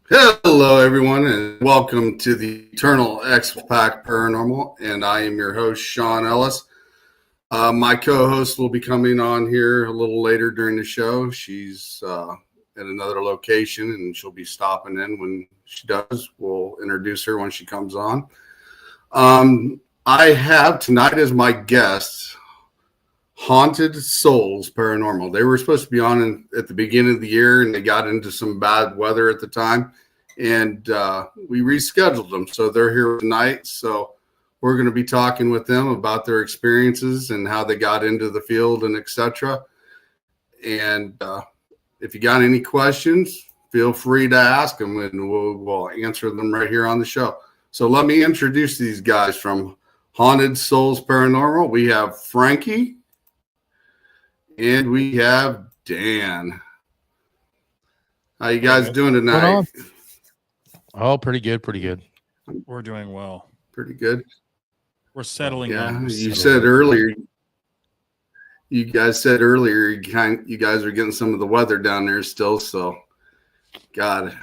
Hello, everyone, and welcome to the Eternal X-Pack Paranormal. And I am your host, Sean Ellis. My co-host will be coming on here a little later during the show. She's at another location, and she'll be stopping in when she does. We'll introduce her when she comes on. I have tonight as my guest Haunted Soulz Paranormal. They were supposed to be on at the beginning of the year, and they got into some bad weather at the time, and we rescheduled them. So they're here tonight. So we're going to be talking with them about their experiences and how they got into the field and etc. And if you got any questions, feel free to ask them, and we'll answer them right here on the show. So let me introduce these guys from Haunted Soulz Paranormal. We have Frankie. And we have Dan. How you guys doing tonight? Oh, pretty good, pretty good. We're doing well. Pretty good. We're settling in. Yeah, you said earlier. You guys said earlier you guys are getting some of the weather down there still. So, God,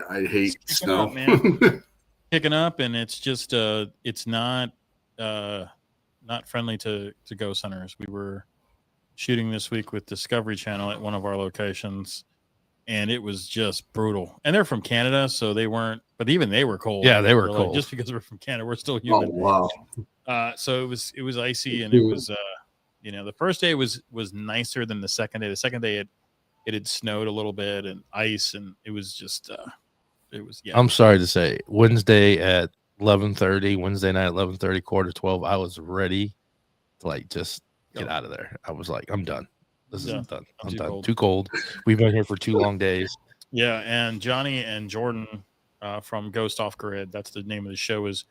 I hate snow. Up, man. Picking up, and it's just it's not friendly to ghost hunters. We were shooting this week with Discovery Channel at one of our locations, and it was just brutal. And they're from Canada, so they weren't, but even they were cold. Yeah, they were cold. Just because we're from Canada, we're still human. Oh, wow. So it was icy, and it was the first day was nicer than the second day. The second day it had snowed a little bit and ice, and it was just I'm sorry to say, Wednesday at 11:30, Wednesday night at 11:30, 11:45, I was ready to just get out of there. I was like, I'm done. This is done. I'm done. Cold. Too cold. We've been here for 2 long days. Yeah, and Johnny and Jordan from Ghost Off Grid, that's the name of the show, is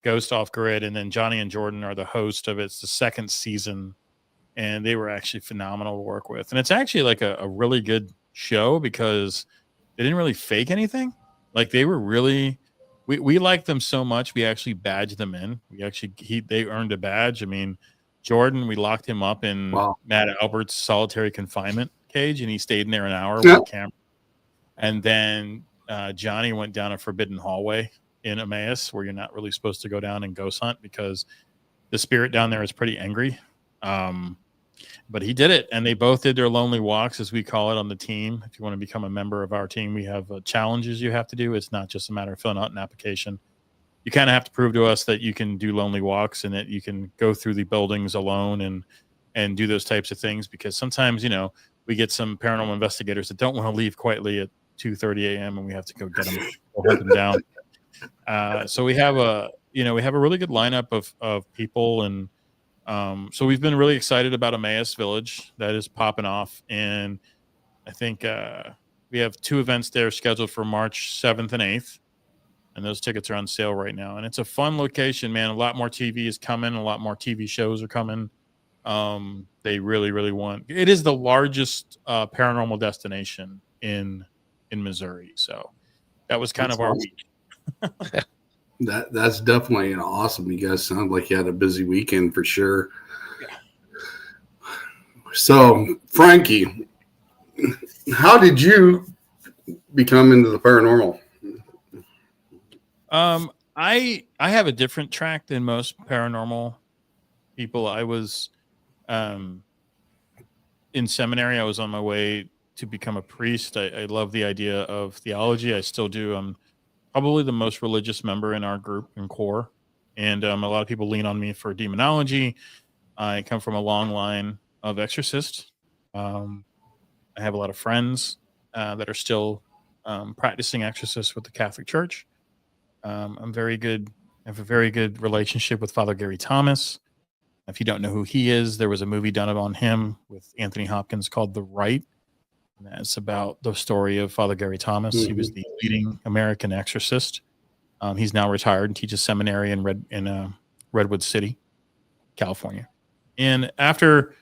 Ghost Off Grid, and then Johnny and Jordan are the host of it. It's the second season, and they were actually phenomenal to work with. And it's actually like a really good show because they didn't really fake anything. Like they were really, we liked them so much, we actually badged them in. They earned a badge. I mean, Jordan, we locked him up in Matt Albert's solitary confinement cage, and he stayed in there an hour with a camera. And then Johnny went down a forbidden hallway in Emmaus where you're not really supposed to go down and ghost hunt because the spirit down there is pretty angry. But he did it, and they both did their lonely walks, as we call it on the team. If you want to become a member of our team, we have challenges you have to do. It's not just a matter of filling out an application. You kind of have to prove to us that you can do lonely walks and that you can go through the buildings alone and do those types of things, because sometimes, we get some paranormal investigators that don't want to leave quietly at 2:30 a.m. and we have to go get them, hunt them down. So we have a really good lineup of people, and so we've been really excited about Emmaus Village that is popping off, and I think we have 2 events there scheduled for March 7th and 8th. And those tickets are on sale right now. And it's a fun location, man. A lot more TV is coming. A lot more TV shows are coming. They really, really want. It is the largest paranormal destination in Missouri. So that was kind of our week. That's definitely awesome. You guys sound like you had a busy weekend for sure. Yeah. So, Frankie, how did you become into the paranormal? I have a different track than most paranormal people. I was in seminary. I was on my way to become a priest. I love the idea of theology. I still do. I'm probably the most religious member in our group and core, and a lot of people lean on me for demonology. I come from a long line of exorcists. I have a lot of friends that are still practicing exorcists with the Catholic Church. I'm very good. I have a very good relationship with Father Gary Thomas. If you don't know who he is, there was a movie done on him with Anthony Hopkins called The Rite. And that's about the story of Father Gary Thomas. Mm-hmm. He was the leading American exorcist. He's now retired and teaches seminary in Redwood City, California. And after,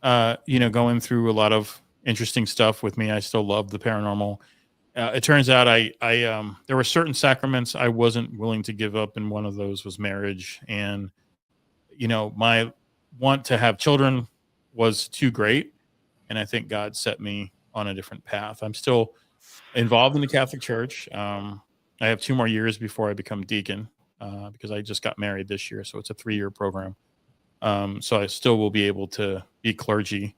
going through a lot of interesting stuff with me, I still love the paranormal. It turns out there were certain sacraments I wasn't willing to give up, and one of those was marriage. And, my want to have children was too great, and I think God set me on a different path. I'm still involved in the Catholic Church. I have 2 more years before I become deacon because I just got married this year, so it's a 3-year program. So I still will be able to be clergy.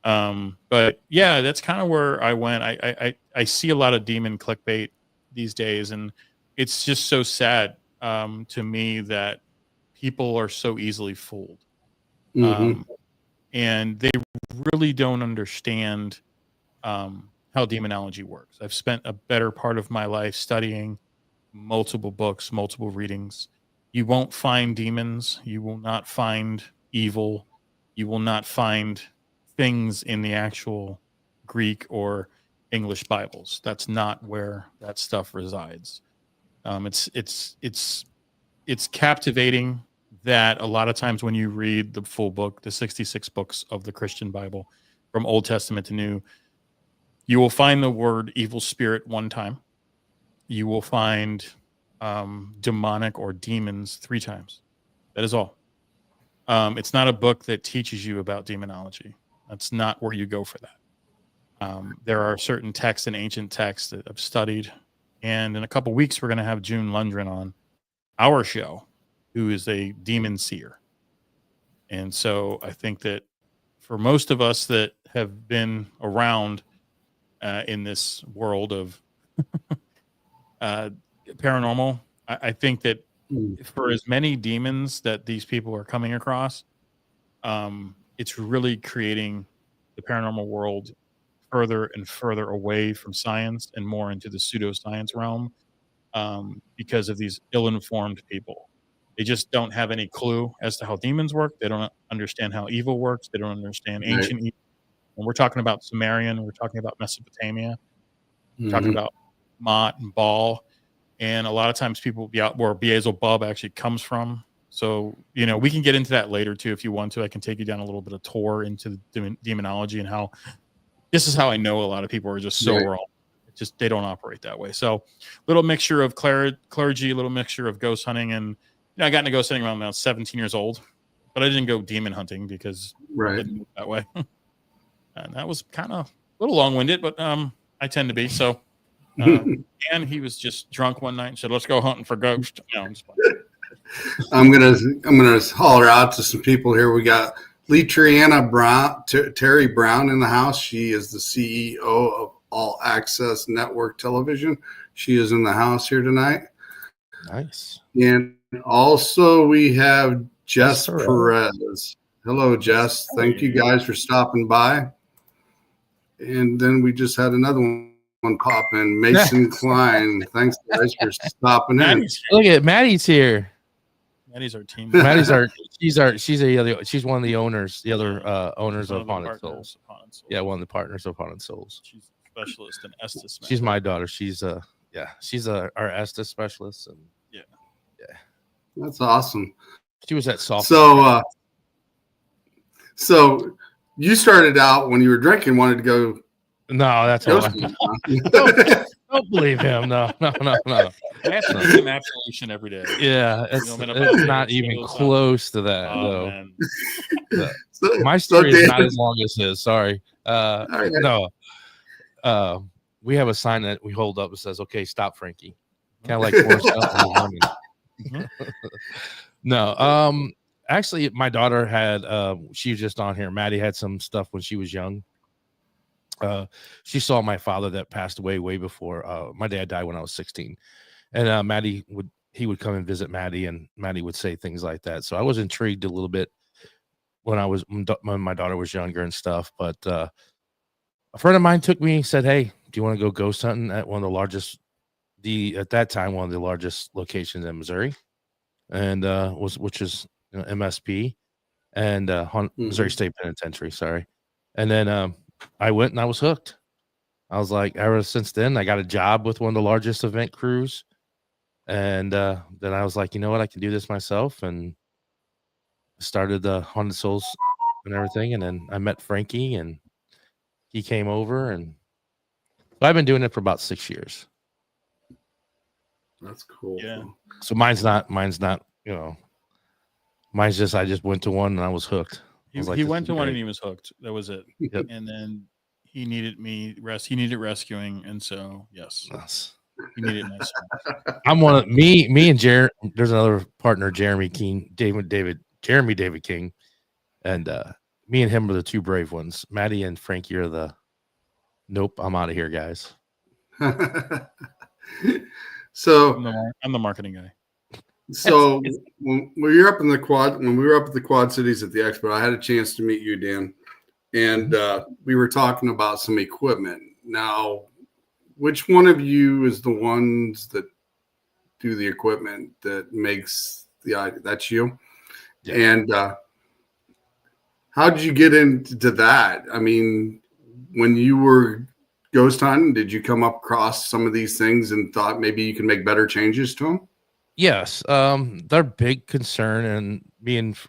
But yeah, that's kind of where I went. I see a lot of demon clickbait these days, and it's just so sad to me that people are so easily fooled. And they really don't understand how demonology works. I've spent a better part of my life studying multiple books, multiple readings. You won't find demons. You will not find evil. You will not find things in the actual Greek or English Bibles. That's not where that stuff resides. It's captivating that a lot of times when you read the full book, the 66 books of the Christian Bible, from Old Testament to New, you will find the word evil spirit 1 time. You will find demonic or demons 3 times. That is all. It's not a book that teaches you about demonology. That's not where you go for that. There are certain texts and ancient texts that I've studied. And in a couple weeks, we're going to have June Lundgren on our show, who is a demon seer. And so I think that for most of us that have been around in this world of paranormal, I think that for as many demons that these people are coming across, it's really creating the paranormal world further and further away from science and more into the pseudoscience realm because of these ill-informed people. They just don't have any clue as to how demons work. They don't understand how evil works. They don't understand ancient evil. When we're talking about Sumerian, we're talking about Mesopotamia, we're talking about Mott and Baal. And a lot of times people will be out where Beelzebub actually comes from. So, we can get into that later too if you want to. I can take you down a little bit of tour into the demonology and how this is how I know a lot of people are just so wrong. Just they don't operate that way. So, little mixture of clergy, a little mixture of ghost hunting, and I got into ghost hunting around when I was 17 years old, but I didn't go demon hunting because I didn't move that way. And that was kind of a little long-winded, but I tend to be. So, and he was just drunk one night and said, "Let's go hunting for ghosts." No, I'm gonna holler out to some people here. We got Letriana Brown, Terry Brown in the house. She is the CEO of All Access Network Television. She is in the house here tonight. Nice. And also we have Jess Perez. Hello, Jess. Thank you guys for stopping by. And then we just had another one pop in, Mason Klein. Thanks guys for stopping in. Look at Maddie's here. Maddie's our team. She's one of the owners, the other owners of Haunted Soulz. Yeah, one of the partners of Haunted Soulz. She's a specialist in Estes. She's my daughter. She's our Estes specialist, and yeah, that's awesome. She was at soft. So you started out when you were drinking, wanted to go. No, that's all. Don't believe him. No. I have to do absolution every day. Yeah, it's not even close to that, though. My story is not as long as his. Sorry. No. We have a sign that we hold up that says, "Okay, stop, Frankie." Kind of like Forrest Gump. No. Actually, my daughter had. She was just on here. Maddie had some stuff when she was young. She saw my father that passed away way before. My dad died when I was 16, and Maddie would come and visit Maddie, and Maddie would say things like that. So I was intrigued a little bit when my daughter was younger and stuff. But a friend of mine took me, said, "Hey, do you want to go ghost hunting at one of the largest, at that time one of the largest locations in Missouri, and which is MSP and Missouri State Penitentiary." Sorry, and then I went and I was hooked. I was like, ever since then, I got a job with one of the largest event crews. And then I was like, you know what? I can do this myself. And started the Haunted Soulz and everything. And then I met Frankie and he came over. And so I've been doing it for about 6 years. That's cool. Yeah. So mine's not, mine's just, I just went to one and I was hooked. He went to one and he was hooked. That was it. Yep. And then he needed he needed rescuing, and so yes, he needed nice. I'm one of me and Jeremy. There's another partner, Jeremy King, Jeremy David King, and me and him are the two brave ones. Maddie and Frankie are the nope. I'm out of here, guys. So I'm the marketing guy. So when we were up in the quad, when we were up at the Quad Cities at the expo, I had a chance to meet you, Dan, and we were talking about some equipment. Now, which one of you is the ones that do the equipment that makes the? That's you. Yeah. And how did you get into that? I mean, when you were ghost hunting, did you come up across some of these things and thought maybe you can make better changes to them? Yes, their big concern, and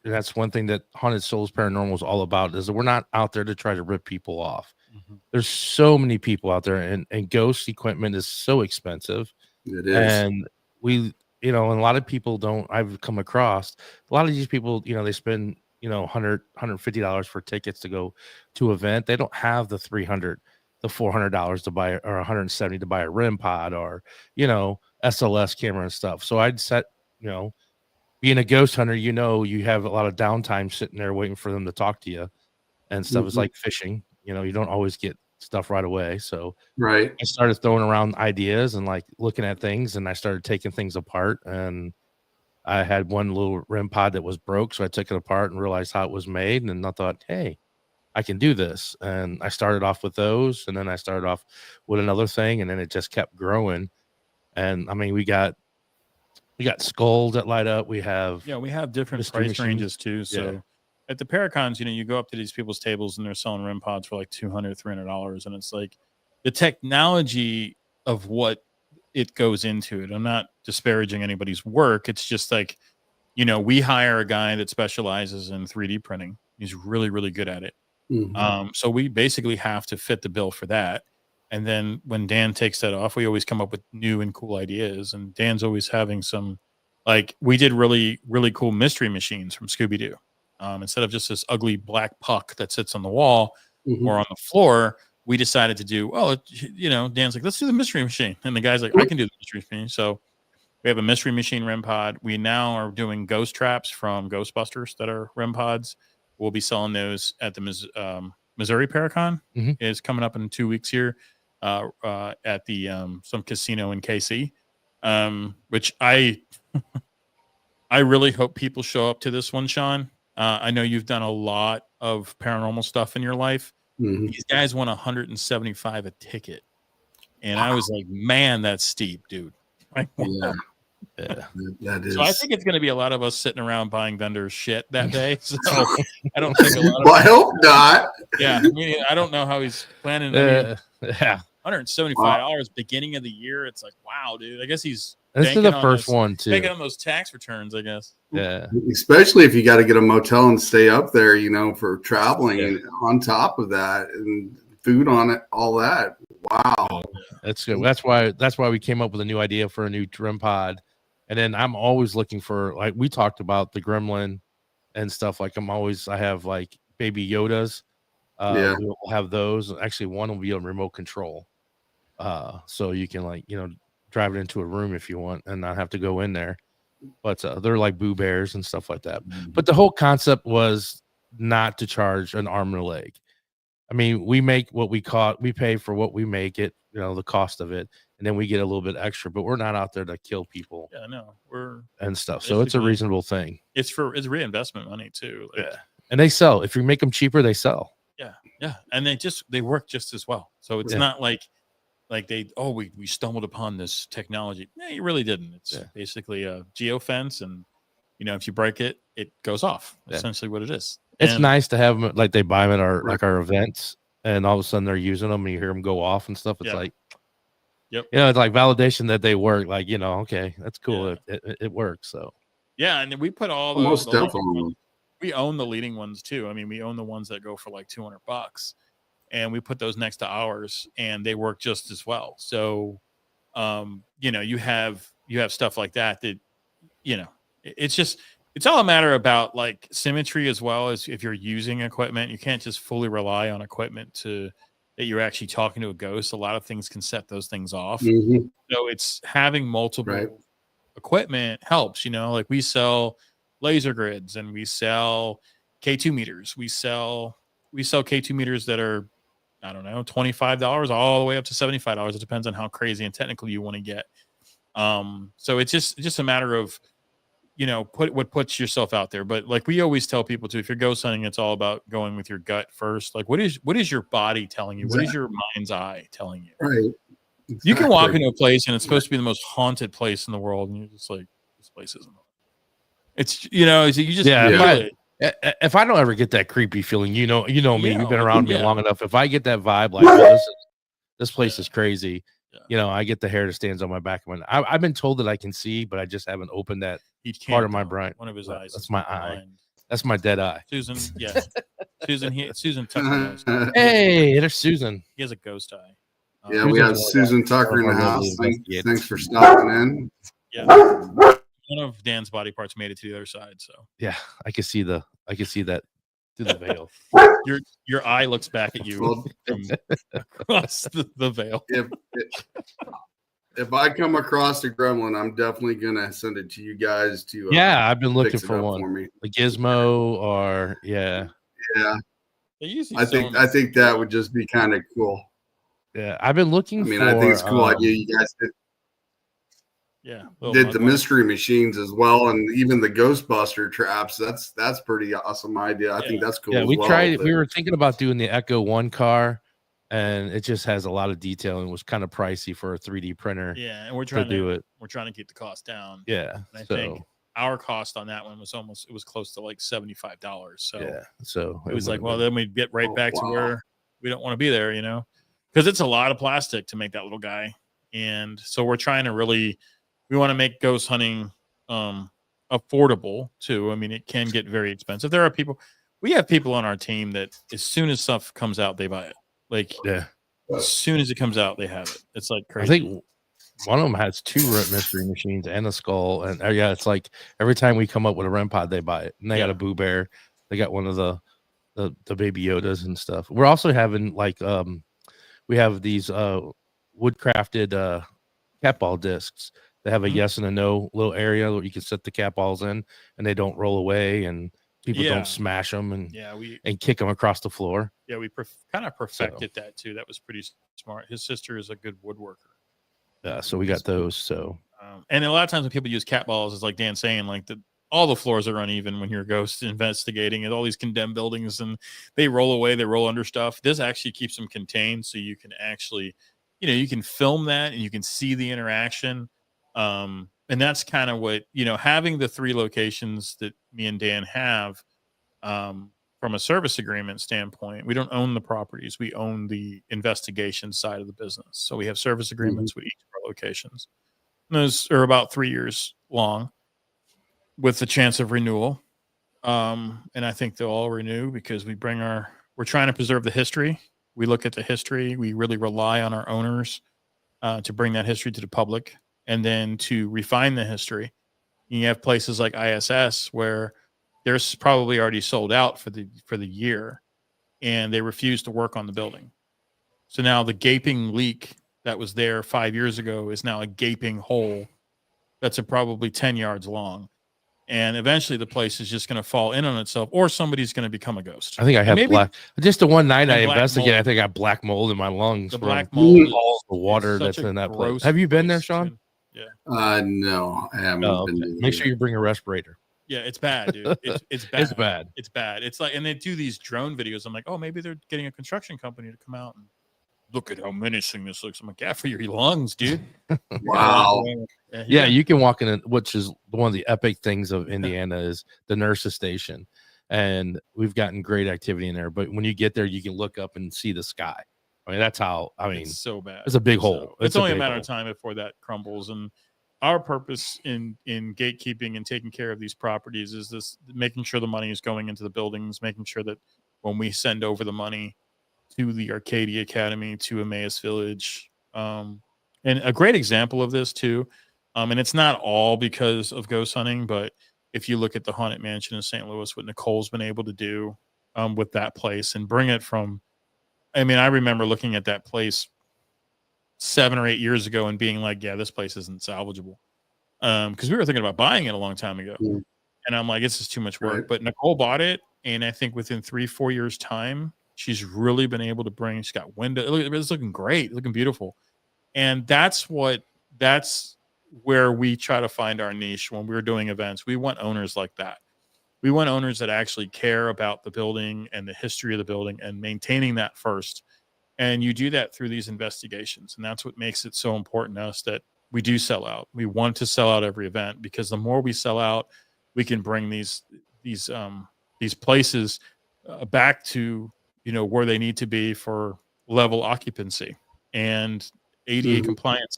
that's one thing that Haunted Souls Paranormal is all about, is that we're not out there to try to rip people off. Mm-hmm. There's so many people out there, and ghost equipment is so expensive. It is. And we, and a lot of people I've come across, a lot of these people, they spend, $100, $150 for tickets to go to an event. They don't have the $300, the $400 to buy, or $170 to buy a REM pod, or, SLS camera and stuff. So I'd set, being a ghost hunter, you have a lot of downtime sitting there waiting for them to talk to you and stuff. Mm-hmm. It's like fishing, you don't always get stuff right away. So right, I started throwing around ideas and like looking at things, and I started taking things apart. And I had one little REM pod that was broke, so I took it apart and realized how it was made. And I thought, hey, I can do this. And I started off with those, and then I started off with another thing, and then it just kept growing. And I mean, we got skulls that light up. We have different price ranges too. So at the Paracons, you go up to these people's tables and they're selling REM pods for like $200, $300, and it's like the technology of what it goes into it. I'm not disparaging anybody's work. It's just like, we hire a guy that specializes in 3D printing. He's really, really good at it. Mm-hmm. So we basically have to fit the bill for that. And then when Dan takes that off, we always come up with new and cool ideas. And Dan's always having some, like, we did really, really cool mystery machines from Scooby-Doo. Instead of just this ugly black puck that sits on the wall mm-hmm. or on the floor, we decided to do, Dan's like, let's do the mystery machine. And the guy's like, I can do the mystery machine. So we have a mystery machine REM pod. We now are doing ghost traps from Ghostbusters that are REM pods. We'll be selling those at the Missouri Paracon. Mm-hmm. Is coming up in 2 weeks here. At the some casino in KC, which I really hope people show up to this one, Sean. I know you've done a lot of paranormal stuff in your life. Mm-hmm. These guys want $175 a ticket, and wow. I was like, man, that's steep, dude. Like, wow. Yeah, that is. So I think it's going to be a lot of us sitting around buying vendors shit that day. So I don't think a lot of. Well, I hope not. Yeah, I don't know how he's planning. Yeah. $175 beginning of the year. It's like, wow, dude. I guess he's this is the first one too. Banking on those tax returns, I guess. Yeah. Especially if you got to get a motel and stay up there, for traveling, and on top of that, and food on it, all that. Wow. That's good. That's why we came up with a new idea for a new REM pod. And then I'm always looking for, like, we talked about the Gremlin and stuff. Like I have like baby Yodas. We'll have those. Actually, one will be on remote control. So you can drive it into a room if you want and not have to go in there. But they're like Boo Bears and stuff like that. Mm-hmm. But the whole concept was not to charge an arm and a leg. I mean, we make what we pay for what we make it, the cost of it, and then we get a little bit extra, but we're not out there to kill people. Yeah, no, and stuff. So it's a reasonable thing. It's reinvestment money too. And they sell. If you make them cheaper, they sell. Yeah. And they work just as well. So it's not like we stumbled upon this technology. No, you really didn't. It's basically a geofence, and if you break it, it goes off. Essentially what it is. It's nice to have them, like, they buy them at our events, and all of a sudden they're using them and you hear them go off and stuff. It's like, it's like validation that they work. Like, okay, that's cool. Yeah. It works. So and then we put all most definitely. We own the leading ones too. I mean, we own the ones that go for like $200, and we put those next to ours, and they work just as well. So, you have stuff like that, it's all a matter about like symmetry, as well as if you're using equipment. You can't just fully rely on equipment to that you're actually talking to a ghost, a lot of things can set those things off. Mhm. So it's having multiple Right. equipment helps, like we sell laser grids and we sell K2 meters. We sell K2 meters that are, I don't know, $25 all the way up to $75. It depends on how crazy and technical you want to get. So it's just a matter of, what puts yourself out there. But like we always tell people too, if you're ghost hunting, it's all about going with your gut first. Like what is your body telling you? What is your mind's eye telling you? Right. Exactly. You can walk into a place and it's supposed to be the most haunted place in the world, and you're just like, this place isn't. It's you just if I don't ever get that creepy feeling, me, you've been around me long enough. If I get that vibe, like, oh, this place is crazy, I get the hair that stands on my back. I've been told that I can see, but I just haven't opened that part of my brain. One of his eyes. That's my eye. That's my dead eye. Susan, yeah, Susan Tucker. Hey, there's Susan. He has a ghost eye. Yeah, we have Susan Tucker in the house. Thanks for stopping in. Yeah, one of Dan's body parts made it to the other side. So yeah, I can see that through the veil. Your eye looks back at you from across the veil. If I come across a gremlin, I'm definitely gonna send it to you guys to. I've been looking for one, a gizmo or Yeah. I think that would just be kind of cool. Yeah, I've been looking. I think it's a cool idea. You guys did the mystery machines as well, and even the Ghostbuster traps. That's pretty awesome idea. I think that's cool. Yeah, we tried. We were thinking about doing the Echo One car, and it just has a lot of detail and was kind of pricey for a 3D printer. Yeah, and we're trying to do it. We're trying to keep the cost down. Yeah, and I think our cost on that one was close to like $75. So it was like, well, then we'd get right back to where we don't want to be there, because it's a lot of plastic to make that little guy. And so we're trying to we want to make ghost hunting affordable too. It can get very expensive. We have people on our team that as soon as stuff comes out, they buy it. Like, as soon as it comes out, they have it. It's like crazy. I think one of them has 2 mystery machines and a skull. And it's like every time we come up with a REM pod, they buy it. And they got a Boo Bear. They got one of the Baby Yodas and stuff. We're also having we have these wood-crafted cat ball discs. They have a yes and a no little area where you can set the cat balls in, and they don't roll away, and people don't smash them and kick them across the floor. Yeah, we kind of perfected that too. That was pretty smart. His sister is a good woodworker. Yeah, so we got those. So, and a lot of times when people use cat balls, it's like Dan saying, like all the floors are uneven when you're ghost investigating, and all these condemned buildings, and they roll away, they roll under stuff. This actually keeps them contained, so you can actually, you can film that and you can see the interaction. And that's kind of what, having the 3 locations that me and Dan have, from a service agreement standpoint, we don't own the properties. We own the investigation side of the business. So we have service agreements with each of our locations. And those are about 3 years long with the chance of renewal. And I think they'll all renew because we're trying to preserve the history. We look at the history. We really rely on our owners, to bring that history to the public. And then to refine the history. You have places like ISS where they're probably already sold out for the year, and they refuse to work on the building. So now the gaping leak that was there 5 years ago is now a gaping hole that's probably 10 yards long. And eventually the place is just going to fall in on itself, or somebody's going to become a ghost. I think I have just the one night I investigated, I think I got black mold in my lungs. The black mold, all the water that's in that place. Have you been there, Sean? Yeah. No, I haven't been. Make sure you bring a respirator. Yeah, it's bad, dude. It's bad. It's bad. It's bad. It's like, and they do these drone videos. I'm like, oh, maybe they're getting a construction company to come out and look at how menacing this looks. I'm like, yeah, for your lungs, dude. Wow. Yeah, you can walk in, which is one of the epic things of Indiana is the nurses station, and we've gotten great activity in there. But when you get there, you can look up and see the sky. That's how. It's so bad. It's a big hole. It's only a matter of time before that crumbles. And our purpose in gatekeeping and taking care of these properties is this: making sure the money is going into the buildings, making sure that when we send over the money to the Arcadia Academy, to Emmaus Village, and a great example of this too. And it's not all because of ghost hunting, but if you look at the Haunted Mansion in St. Louis, what Nicole's been able to do with that place and bring it from I mean, I remember looking at that place 7 or 8 years ago and being like, yeah, this place isn't salvageable. Because we were thinking about buying it a long time ago. Mm. And I'm like, this is too much work. Right. But Nicole bought it. And I think within 3-4 years time, she's really been able to bring, she's got window. It's looking great, looking beautiful. And that's where we try to find our niche when we're doing events. We want owners like that. We want owners that actually care about the building and the history of the building and maintaining that first. And you do that through these investigations. And that's what makes it so important to us that we do sell out. We want to sell out every event, because the more we sell out, we can bring these places back to, where they need to be for level occupancy and ADA compliance.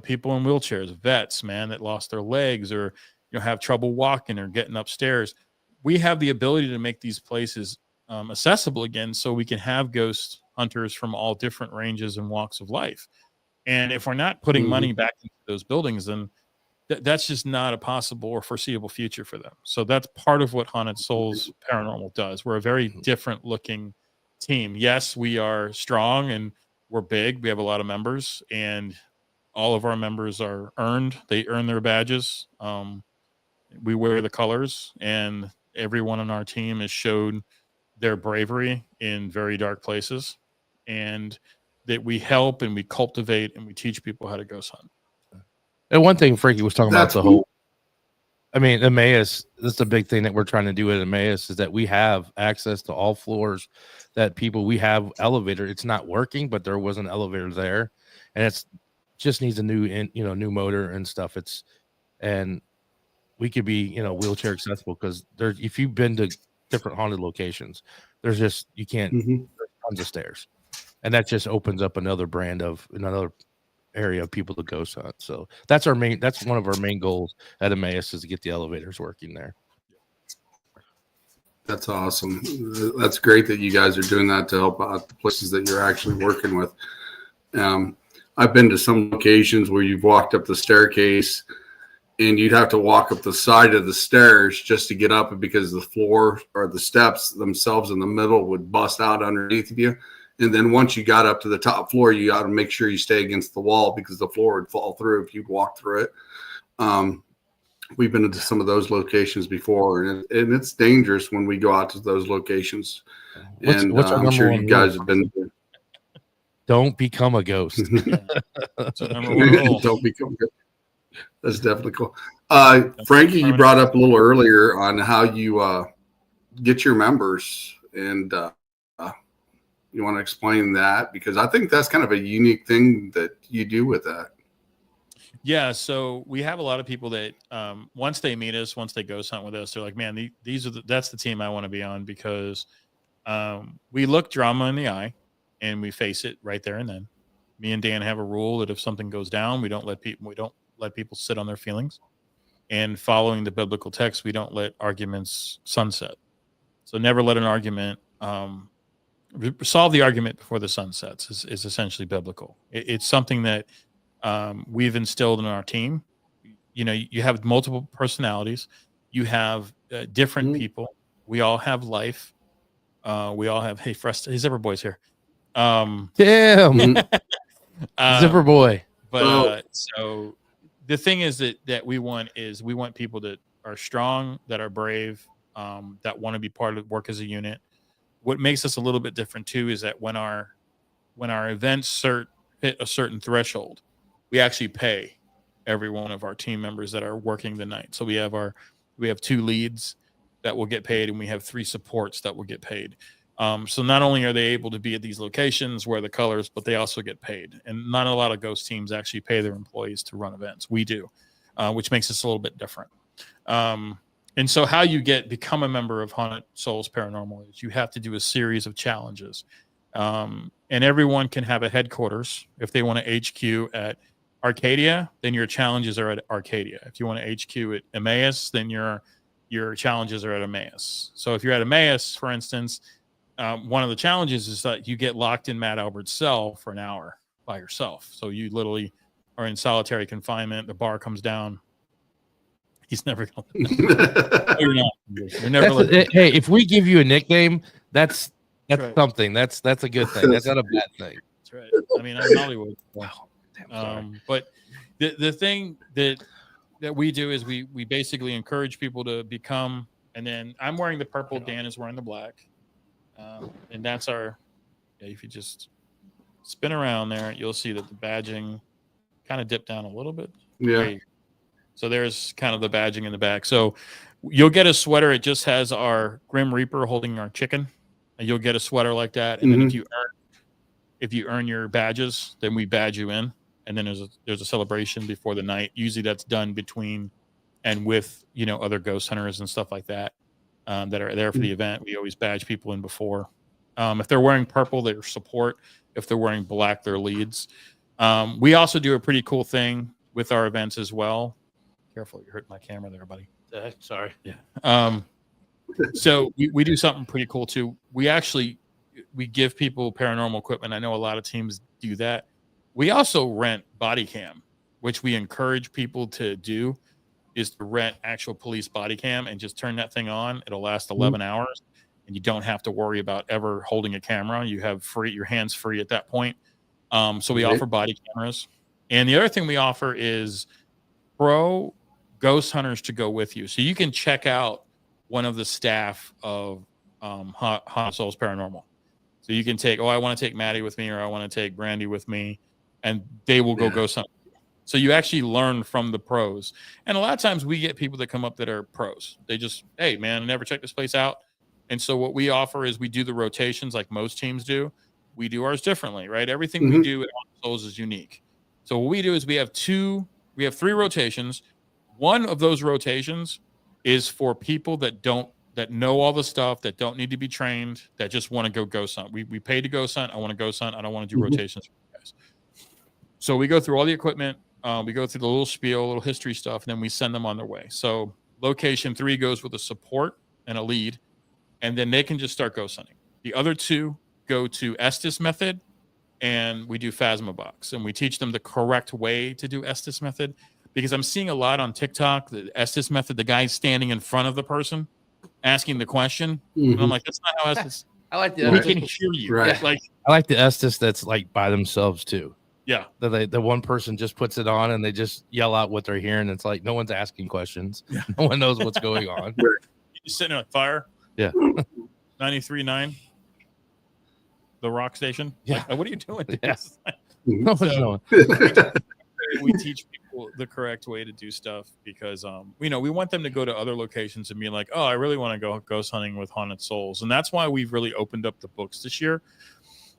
People in wheelchairs, vets, man, that lost their legs or have trouble walking or getting upstairs. We have the ability to make these places accessible again, so we can have ghost hunters from all different ranges and walks of life. And if we're not putting money back into those buildings, then that's just not a possible or foreseeable future for them. So that's part of what Haunted Soulz Paranormal does. We're a very different looking team. Yes, we are strong and we're big. We have a lot of members, and all of our members are earned. They earn their badges. We wear the colors, and everyone on our team has showed their bravery in very dark places, and that we help and we cultivate and we teach people how to ghost hunt. And one thing Frankie was talking about, Emmaus, this is a big thing that we're trying to do at Emmaus, is that we have access to all floors, that we have elevator. It's not working, but there was an elevator there, and it's just needs a new motor and stuff. And we could be, wheelchair accessible, because if you've been to different haunted locations, there's just, you can't, there's tons of stairs, and that just opens up another area of people to ghost hunt. So that's one of our main goals at Emmaus, is to get the elevators working there. That's awesome. That's great that you guys are doing that to help out the places that you're actually working with. I've been to some locations where you've walked up the staircase and you'd have to walk up the side of the stairs just to get up, because the floor or the steps themselves in the middle would bust out underneath of you. And then once you got up to the top floor, you got to make sure you stay against the wall, because the floor would fall through if you walk through it. We've been into some of those locations before, and it's dangerous when we go out to those locations. I'm sure you guys have been there. Don't become a ghost. Don't become a ghost. That's definitely cool. Frankie, you brought up a little earlier on how you get your members, and you want to explain that, because I think that's kind of a unique thing that you do with that. Yeah, so we have a lot of people that once they meet us, once they ghost hunt with us, they're like, man, that's the team I want to be on, because we look drama in the eye and we face it right there and then. Me and Dan have a rule that if something goes down, we don't let people sit on their feelings. And following the biblical text, we don't let arguments sunset. So never let an argument solve the argument before the sun sets is essentially biblical. It's something that we've instilled in our team. You have multiple personalities. You have different people. We all have life. We all have, hey, Zipper Boy's here. Damn. Zipper Boy. But so the thing is that we want people that are strong, that are brave, that want to be part of work as a unit. What makes us a little bit different too is that when our events hit a certain threshold, we actually pay every one of our team members that are working the night. So we have 2 leads that will get paid, and we have 3 supports that will get paid. So not only are they able to be at these locations, wear the colors, but they also get paid. And not a lot of ghost teams actually pay their employees to run events. We do, which makes us a little bit different. And so how you become a member of Haunted Soulz Paranormal is you have to do a series of challenges. And everyone can have a headquarters. If they want to HQ at Arcadia, then your challenges are at Arcadia. If you want to HQ at Emmaus, then your challenges are at Emmaus. So if you're at Emmaus, for instance, one of the challenges is that you get locked in Matt Albert's cell for an hour by yourself. So you literally are in solitary confinement. The bar comes down. He's never going to. You're not. You're never. Hey, if we give you a nickname, that's That's right. something. That's a good thing. That's not a bad thing. That's right. I mean, I'm in Hollywood. Wow. Damn, sorry. But the thing that we do is we basically encourage people to become. And then I'm wearing the purple. Dan is wearing the black. And that's our. If you just spin around there, you'll see that the badging kind of dipped down a little bit. Yeah. So there's kind of the badging in the back. So you'll get a sweater. It just has our Grim Reaper holding our chicken. And you'll get a sweater like that. And then if you earn your badges, then we badge you in. And then there's a celebration before the night. Usually that's done between and with, other ghost hunters and stuff like that that are there for the event. We always badge people in before. If they're wearing purple, they're support. If they're wearing black, they're leads. We also do a pretty cool thing with our events as well. Careful, you hurt my camera there, buddy. Sorry. Yeah. So we do something pretty cool too. We give people paranormal equipment. I know a lot of teams do that. We also rent body cam, which we encourage people to do, is to rent actual police body cam and just turn that thing on. It'll last 11 hours, and you don't have to worry about ever holding a camera. You have your hands free at that point. So we offer body cameras. And the other thing we offer is pro ghost hunters to go with you. So you can check out one of the staff of Soulz Paranormal. So you can take, I want to take Maddie with me, or I want to take Brandy with me, and they will go ghost hunt. So you actually learn from the pros. And a lot of times we get people that come up that are pros. They just, hey, man, I never checked this place out. And so what we offer is we do the rotations like most teams do. We do ours differently, right? Everything we do at Soulz is unique. So what we do is we have 3 rotations. One of those rotations is for people that know all the stuff, that don't need to be trained, that just want to go ghost hunt. We pay to ghost hunt. I want to ghost hunt. I don't want to do rotations for you guys. So we go through all the equipment. We go through the little spiel, little history stuff, and then we send them on their way. So location 3 goes with a support and a lead, and then they can just start ghost hunting. The other 2 go to Estes method, and we do Phasma box, and we teach them the correct way to do Estes method, because I'm seeing a lot on TikTok, the Estes method, the guy's standing in front of the person asking the question. And I'm like, that's not how Estes. I like the we can hear you. Right. Like, I like the Estes that's like by themselves too. Yeah. The one person just puts it on and they just yell out what they're hearing. It's like no one's asking questions. Yeah. No one knows what's going on. You're sitting on fire. Yeah. 93.9. The rock station. Yeah. Like, what are you doing? Yes. No one's knowing. We teach people the correct way to do stuff, because we want them to go to other locations and be like, oh, I really want to go ghost hunting with Haunted Souls. And that's why we've really opened up the books this year.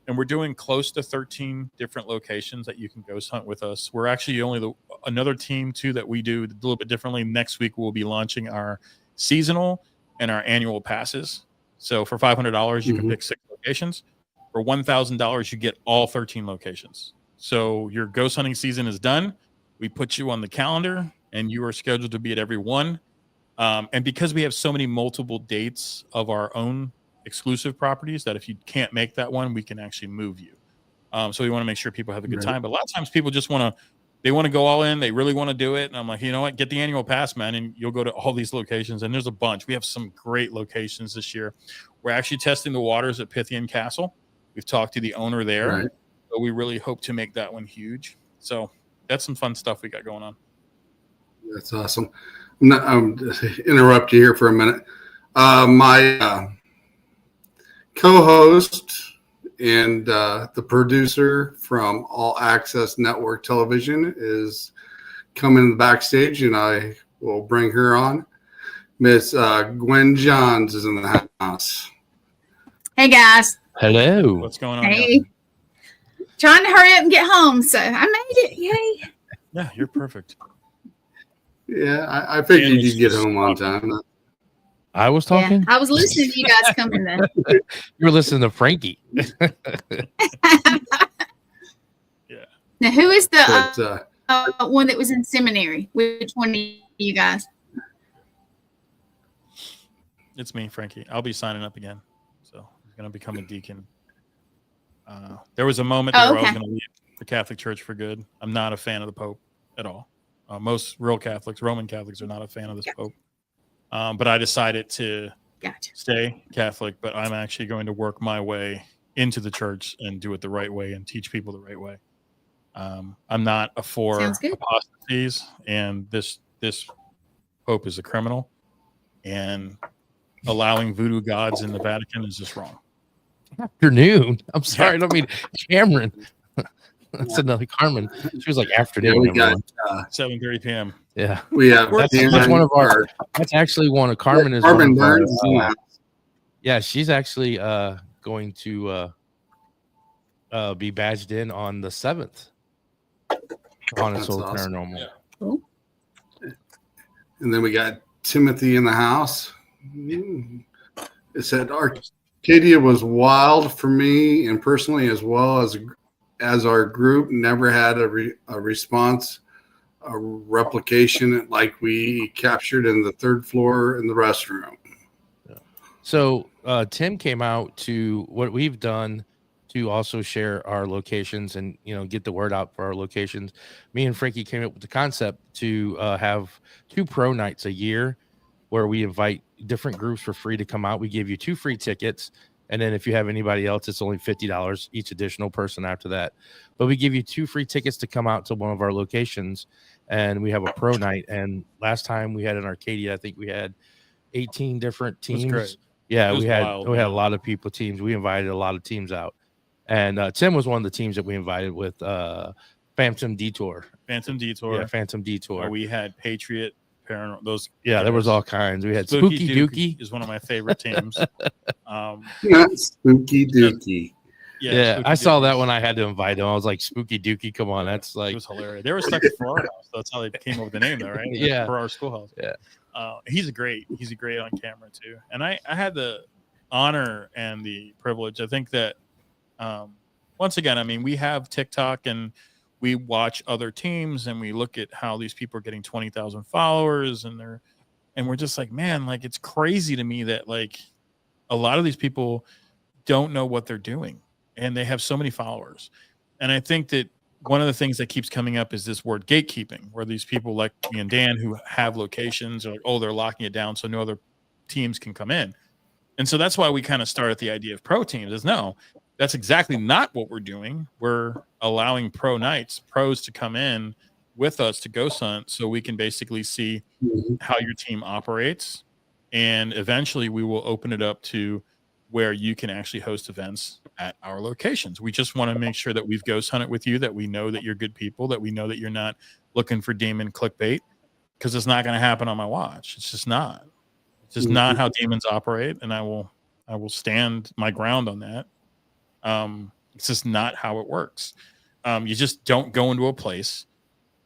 And we're doing close to 13 different locations that you can ghost hunt with us. We're actually another team too that we do a little bit differently. Next week we'll be launching our seasonal and our annual passes. So for $500 you can pick 6 locations. For $1,000 you get all 13 locations. So your ghost hunting season is done. We put you on the calendar and you are scheduled to be at every one. And because we have so many multiple dates of our own exclusive properties, that if you can't make that one, we can actually move you. So we want to make sure people have a good time. But a lot of times people just want to go all in. They really want to do it. And I'm like, you know what? Get the annual pass, man. And you'll go to all these locations. And there's a bunch. We have some great locations this year. We're actually testing the waters at Pythian Castle. We've talked to the owner there. Right. So we really hope to make that one huge. So that's some fun stuff we got going on. That's awesome. I'm interrupt you here for a minute. My co-host and the producer from All Access Network Television is coming in the backstage, and I will bring her on. Miss Gwen Johns is in the house. Hey, guys. Hello. What's going on? Hey. Trying to hurry up and get home, so I made it. Yay. Yeah, you're perfect. Yeah, I figured you'd get home on time. I was talking? Yeah, I was listening to you guys coming then. You were listening to Frankie. Yeah. Now, who is the one that was in seminary? Which one of you guys? It's me, Frankie. I'll be signing up again. So I'm going to become a deacon. There was a moment there where I was going to leave the Catholic Church for good. I'm not a fan of the Pope at all. Most real Catholics, Roman Catholics, are not a fan of this Pope. But I decided to Gotcha. stay Catholic, but I'm actually going to work my way into the church and do it the right way and teach people the right way. I'm not for Sounds good. apostasies, and this Pope is a criminal, and allowing voodoo gods in the Vatican is just wrong. Afternoon. I'm sorry. I don't mean Cameron. That's another Carmen. She was like afternoon. Yeah, we got 7:30 p.m. Yeah. we have That's one of our. That's actually one of Carmen is Carmen one of our, Burns. yeah, she's actually going to be badged in on the 7th on That's Soul awesome. Paranormal. Yeah. Cool. And then we got Timothy in the house. It said Arcadia was wild for me and personally, as well as our group never had a response, a replication like we captured in the 3rd floor in the restroom. So Tim came out to what we've done to also share our locations and, you know, get the word out for our locations. Me and Frankie came up with the concept to have 2 pro nights a year where we invite different groups for free to come out. We give you 2 free tickets. And then if you have anybody else, it's only $50 each additional person after that. But we give you 2 free tickets to come out to one of our locations, and we have a pro night. And last time we had in Arcadia, I think we had 18 different teams. Great. Yeah, It was we had wild, a man. lot of people teams. We invited a lot of teams out, and Tim was one of the teams that we invited with Phantom Detour. Phantom Detour. Yeah, Phantom Detour. We had Patriot. Paranormal. Those. Yeah, there was all kinds. We had Spooky Dookie. Is one of my favorite teams. Spooky Dookie. Yeah, I saw that when I had to invite him. I was like, Spooky Dookie, come on. That's like, it was hilarious. They were stuck at Farrar House. That's how they came up with the name, though, right? Yeah. Farrar Schoolhouse. Yeah. He's great on camera too. And I had the honor and the privilege. I think that once again, I mean, we have TikTok and we watch other teams and we look at how these people are getting 20,000 followers and we're just like, man, like it's crazy to me that like a lot of these people don't know what they're doing and they have so many followers. And I think that one of the things that keeps coming up is this word gatekeeping, where these people like me and Dan who have locations are like, oh, they're locking it down so no other teams can come in. And so that's why we kind of start at the idea of pro teams is no, that's exactly not what we're doing. We're allowing pros to come in with us to ghost hunt so we can basically see how your team operates. And eventually we will open it up to where you can actually host events at our locations. We just want to make sure that we've ghost hunted with you, that we know that you're good people, that we know that you're not looking for demon clickbait, because it's not going to happen on my watch. It's just not. It's just not how demons operate. And I will stand my ground on that. It's just not how it works. You just don't go into a place.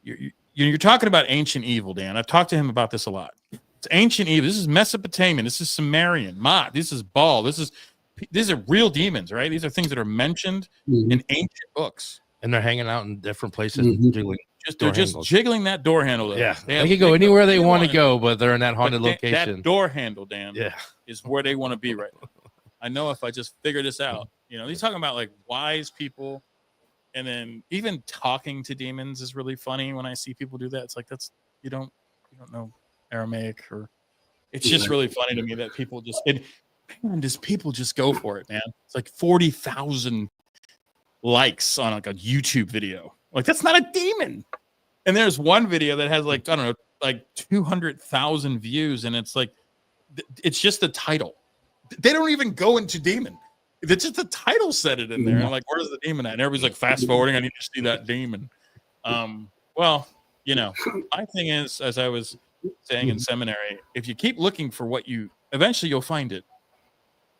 You're talking about ancient evil, Dan. I've talked to him about this a lot. It's ancient evil. This is Mesopotamian. This is Sumerian. This is Baal. These are real demons, right? These are things that are mentioned in ancient books. And they're hanging out in different places. They're just jiggling that door handle. Yeah, they can go anywhere they want to go, but they're in that haunted location. That door handle, Dan, is where they want to be right now. I know if I just figure this out. You know, he's talking about like wise people, and then even talking to demons is really funny when I see people do that. It's like you don't know Aramaic, or it's just really funny to me that people people just go for it, man. It's like 40,000 likes on like a YouTube video. Like that's not a demon. And there's one video that has like, I don't know, like 200,000 views, and it's like it's just the title. They don't even go into demon. It's just the title said it in there. I'm like, where's the demon at? And everybody's like, fast forwarding. I need to see that demon. Well, you know, my thing is, as I was saying in seminary, if you keep looking for eventually you'll find it,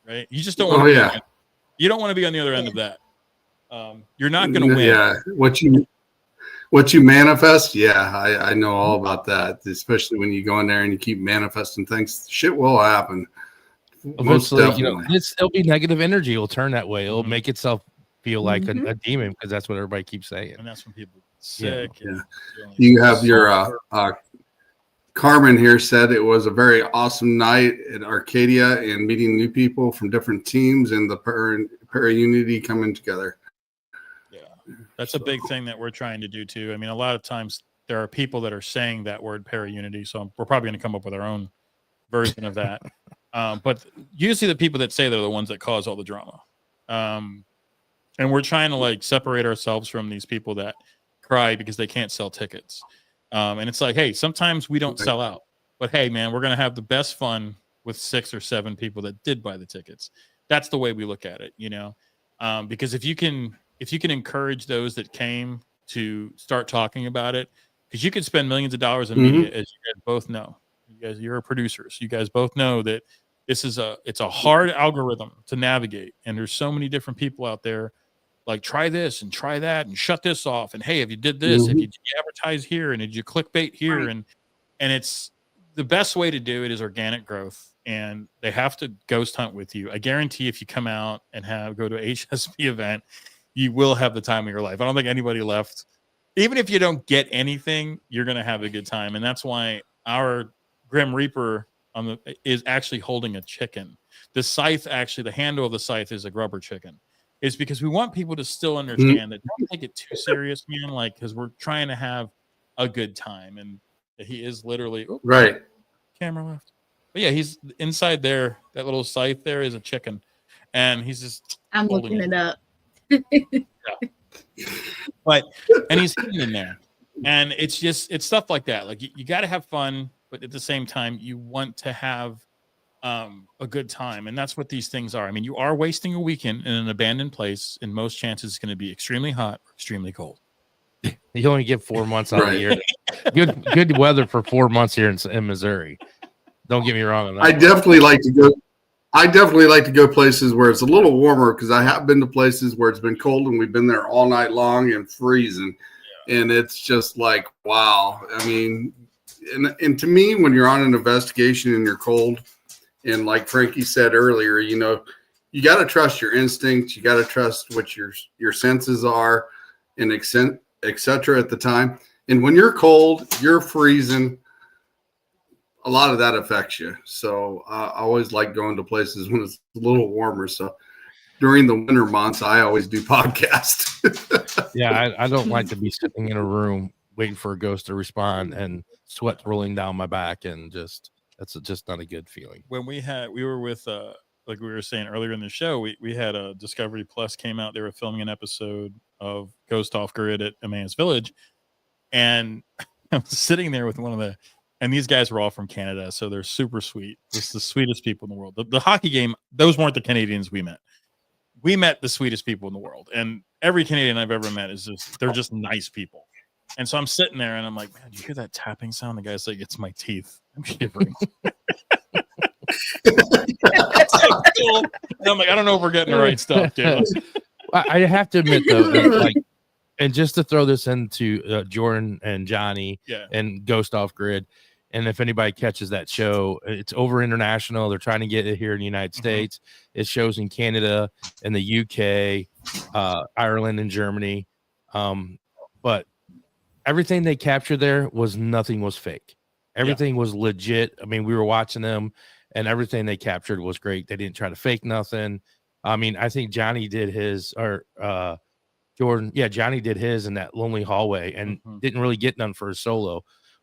right? You just don't want to. You don't want to be on the other end of that. You're not going to win. Yeah, what you manifest. Yeah, I know all about that. Especially when you go in there and you keep manifesting things, shit will happen. Eventually, you know, it'll be negative energy. It'll turn that way. It'll make itself feel like a demon, because that's what everybody keeps saying. And that's when people get sick. Yeah. You have your Carmen here said it was a very awesome night at Arcadia and meeting new people from different teams and the para-unity coming together. Yeah, that's a big thing that we're trying to do too. I mean, a lot of times there are people that are saying that word para-unity, so we're probably going to come up with our own version of that. But usually the people that say they're the ones that cause all the drama. And we're trying to like separate ourselves from these people that cry because they can't sell tickets. And it's like, hey, sometimes we don't sell out, but hey, man, we're going to have the best fun with 6 or 7 people that did buy the tickets. That's the way we look at it, you know? Because if you can encourage those that came to start talking about it, because you could spend millions of dollars in media, as you guys both know. You're producers. You guys both know that it's a hard algorithm to navigate, and there's so many different people out there. Like, try this and try that and shut this off. And hey, if you did this, if you advertise here and did you clickbait here, and it's the best way to do it is organic growth. And they have to ghost hunt with you. I guarantee if you come out and go to a HSP event, you will have the time of your life. I don't think anybody left. Even if you don't get anything, you're going to have a good time. And that's why our Grim Reaper is actually holding a chicken. The scythe, actually, the handle of the scythe is a grubber chicken. It's because we want people to still understand that don't take it too serious, man. Like, because we're trying to have a good time. And he is literally right. Camera left. But yeah, he's inside there. That little scythe there is a chicken, and he's just. I'm looking it up. And he's hidden in there, and it's stuff like that. Like you got to have fun, but at the same time, you want to have a good time, and that's what these things are. I mean, you are wasting a weekend in an abandoned place, and most chances it's going to be extremely hot or extremely cold. You only get 4 months out of the year. Good weather for 4 months here in Missouri. Don't get me wrong on that. I definitely like to go places where it's a little warmer, because I have been to places where it's been cold and we've been there all night long and freezing. And it's just like, wow. I mean, and to me, when you're on an investigation and you're cold, and like Frankie said earlier, you know, you got to trust your instincts. You got to trust what your senses are, and et cetera at the time. And when you're cold, you're freezing, a lot of that affects you. So I always like going to places when it's a little warmer. So during the winter months, I always do podcasts. Yeah, I don't like to be sitting in a room waiting for a ghost to respond and sweat rolling down my back, and that's just not a good feeling. When we were with like we were saying earlier in the show, we had a Discovery Plus came out. They were filming an episode of Ghost Off Grid at Emmaus Village, and I was sitting there with and these guys were all from Canada, so they're super sweet. Just the sweetest people in the world. The hockey game, those weren't the Canadians we met. We met the sweetest people in the world, and every Canadian I've ever met they're just nice people. And so I'm sitting there, and I'm like, man, do you hear that tapping sound? The guy's like, it's my teeth. I'm shivering. That's so cool. And I'm like, I don't know if we're getting the right stuff, dude. I have to admit, though, and just to throw this into Jordan and Johnny and Ghost Off Grid, and if anybody catches that show, it's over international. They're trying to get it here in the United States. It shows in Canada and the UK, Ireland, and Germany. But everything they captured there nothing was fake. Everything was legit. I mean, we were watching them, and everything they captured was great. They didn't try to fake nothing. I mean, I think Johnny did his, or Jordan, Johnny did his in that lonely hallway, and didn't really get none for his solo.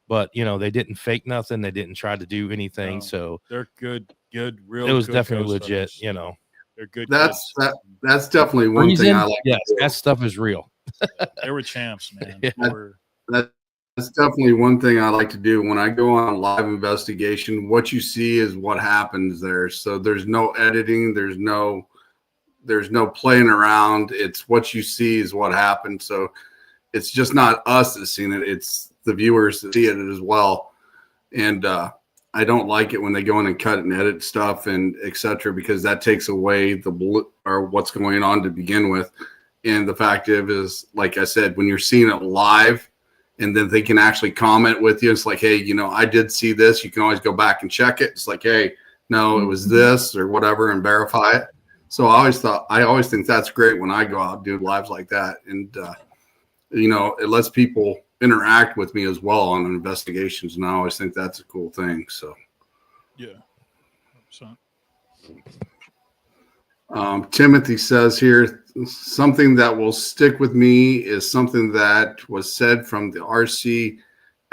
But you know, they didn't fake nothing. They didn't try to do anything. No, so they're good, real. It was definitely legit. You know, they're good. That's definitely one thing I like. Yes, that stuff is real. They were champs, man. That's definitely one thing I like to do when I go on a live investigation. What you see is what happens there. So there's no editing. There's no playing around. It's what you see is what happens. So it's just not us that's seen it. It's the viewers that see it as well. And I don't like it when they go in and cut and edit stuff and etc., because that takes away or what's going on to begin with. And the fact is, like I said, when you're seeing it live, and then they can actually comment with you. It's like, hey, you know, I did see this. You can always go back and check it. It's like, hey, no, it was this or whatever, and verify it. So I always think that's great when I go out and do lives like that. And, you know, it lets people interact with me as well on investigations. And I always think that's a cool thing. So, yeah. 100%. Timothy says here, something that will stick with me is something that was said from the RC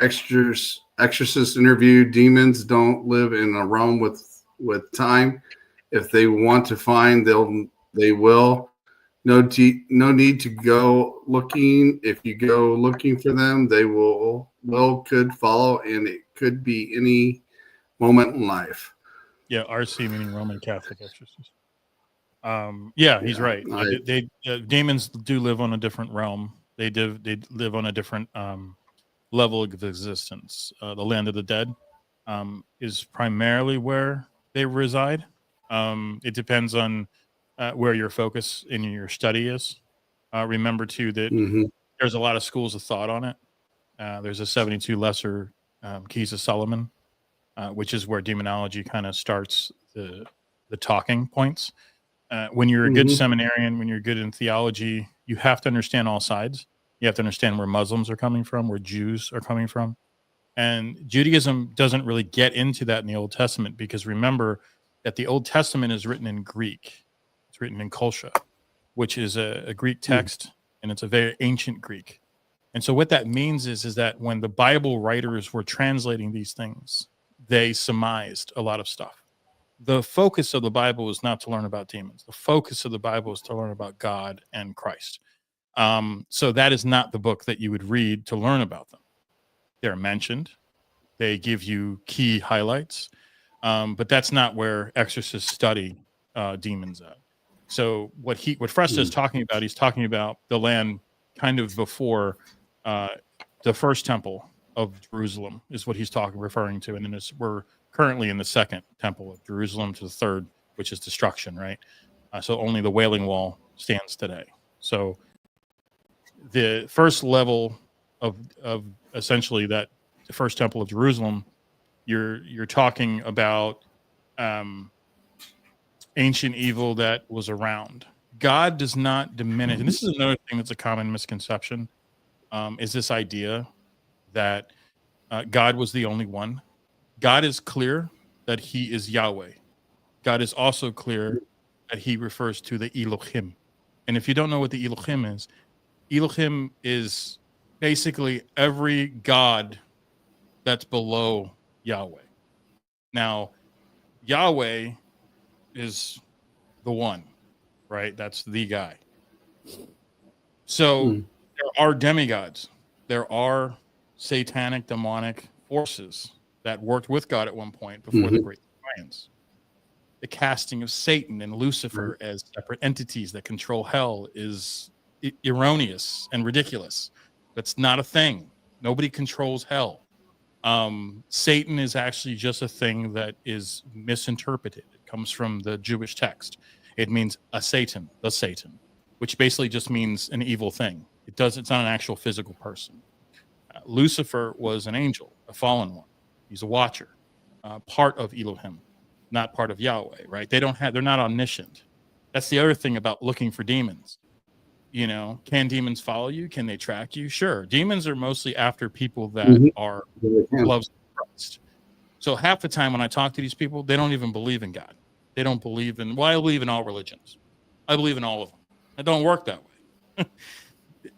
Exorcist interview. Demons don't live in a realm with with time. If they want to find, they will. No need to go looking. If you go looking for them, they could follow, and it could be any moment in life. Yeah, RC meaning Roman Catholic exorcist. Yeah, he's right. Demons do live on a different realm. They live on a different level of existence. The land of the dead is primarily where they reside. It depends on where your focus in your study is. Remember too that there's a lot of schools of thought on it. There's a 72 lesser keys of Solomon, which is where demonology kind of starts the talking points. When you're a good seminarian, when you're good in theology, you have to understand all sides. You have to understand where Muslims are coming from, where Jews are coming from. And Judaism doesn't really get into that in the Old Testament, because remember that the Old Testament is written in Greek. It's written in Kolsha, which is a Greek text, and it's a very ancient Greek. And so what that means is that when the Bible writers were translating these things, they surmised a lot of stuff. The focus of the Bible is not to learn about demons. The focus of the Bible is to learn about God and Christ. So that is not the book that you would read to learn about them. They're mentioned. They give you key highlights. But that's not where exorcists study demons at. So what Fresta is talking about, he's talking about the land kind of before the first temple of Jerusalem is what he's referring to. And then we're currently in the second temple of Jerusalem to the third, which is destruction, right? So only the Wailing Wall stands today. So the first level of essentially that the first temple of Jerusalem, you're talking about ancient evil that was around. God does not diminish, and this is another thing that's a common misconception, is this idea that God was the only one. God is clear that he is Yahweh. God is also clear that he refers to the Elohim. And if you don't know what the Elohim is basically every God that's below Yahweh. Now, Yahweh is the one, right? That's the guy. So there are demigods. There are satanic, demonic forces that worked with God at one point before the Great Alliance. The casting of Satan and Lucifer as separate entities that control hell is erroneous and ridiculous. That's not a thing. Nobody controls hell. Satan is actually just a thing that is misinterpreted. It comes from the Jewish text. It means the Satan, which basically just means an evil thing. It's not an actual physical person. Lucifer was an angel, a fallen one. He's a watcher, part of Elohim, not part of Yahweh, right? They're not omniscient. That's the other thing about looking for demons. You know, can demons follow you? Can they track you? Sure. Demons are mostly after people that are loves Christ. So half the time when I talk to these people, they don't even believe in God. They don't believe in, I believe in all religions. I believe in all of them. It don't work that way.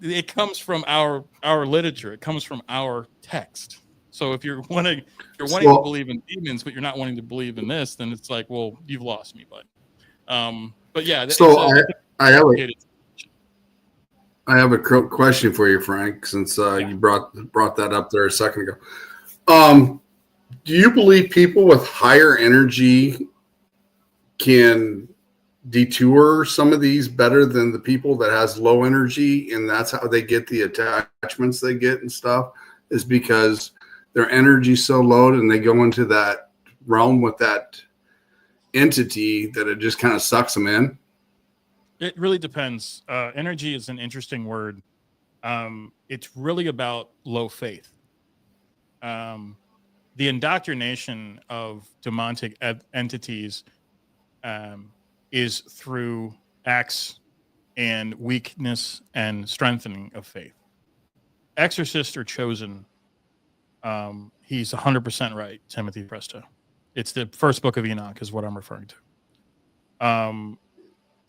It comes from our literature. It comes from our text. So if you're wanting to believe in demons, but you're not wanting to believe in this, then it's like, well, you've lost me, bud. But yeah. So I have a question for you, Frank, since you brought that up there a second ago. Do you believe people with higher energy can detour some of these better than the people that has low energy, and that's how they get the attachments they get and stuff, is because their energy's so low and they go into that realm with that entity that it just kind of sucks them in? It really depends. Energy is an interesting word. It's really about low faith. The indoctrination of demonic entities is through acts and weakness and strengthening of faith. Exorcists are chosen. He's 100% right, Timothy Presta. It's the first book of Enoch is what I'm referring to.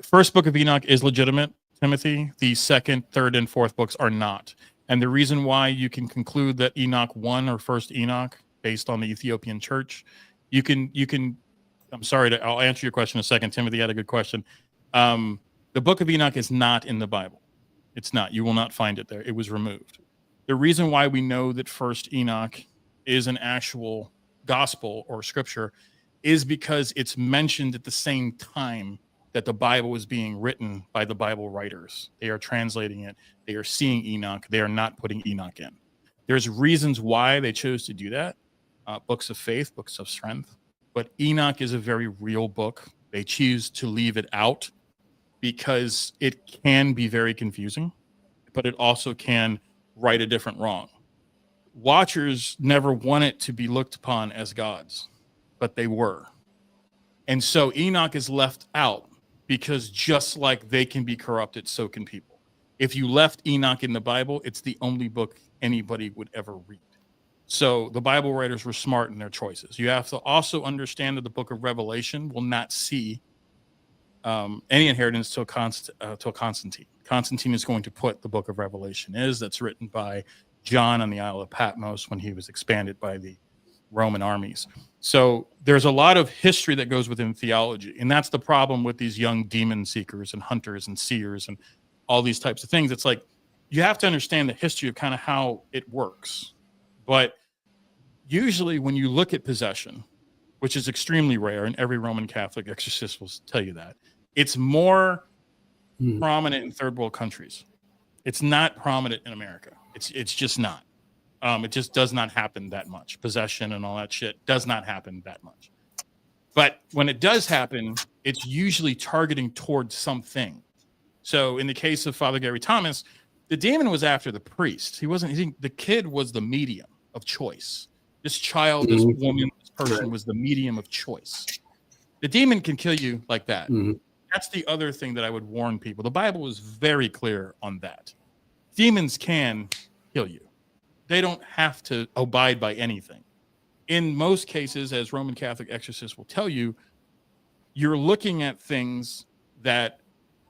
First book of Enoch is legitimate, Timothy. The second, third, and fourth books are not. And the reason why you can conclude that Enoch 1 or first Enoch, based on the Ethiopian church, you can I'm sorry. I'll answer your question in a second. Timothy had a good question. The book of Enoch is not in the Bible. It's not. You will not find it there. It was removed. The reason why we know that First Enoch is an actual gospel or scripture is because it's mentioned at the same time that the Bible is being written by the Bible writers. They are translating it. They are seeing Enoch. They are not putting Enoch in. There's reasons why they chose to do that. Books of faith, books of strength. But Enoch is a very real book. They choose to leave it out because it can be very confusing, but it also can right a different wrong. Watchers never want it to be looked upon as gods, but they were. And so Enoch is left out because just like they can be corrupted, so can people. If you left Enoch in the Bible, it's the only book anybody would ever read. So the Bible writers were smart in their choices. You have to also understand that the book of Revelation will not see any inheritance till Constantine. Constantine is going to put the book of Revelation that's written by John on the Isle of Patmos when he was expanded by the Roman armies. So there's a lot of history that goes within theology. And that's the problem with these young demon seekers and hunters and seers and all these types of things. It's like you have to understand the history of kind of how it works. But usually when you look at possession, which is extremely rare, and every Roman Catholic exorcist will tell you that, it's more prominent in third world countries. It's not prominent in America. It's just not. It just does not happen that much. Possession and all that shit does not happen that much. But when it does happen, it's usually targeting towards something. So in the case of Father Gary Thomas, the demon was after the priest. The kid was the medium of choice. This child, this woman, this person was the medium of choice. The demon can kill you like that. That's the other thing that I would warn people. The Bible is very clear on that. Demons can kill you. They don't have to abide by anything. In most cases, as Roman Catholic exorcists will tell you, you're looking at things that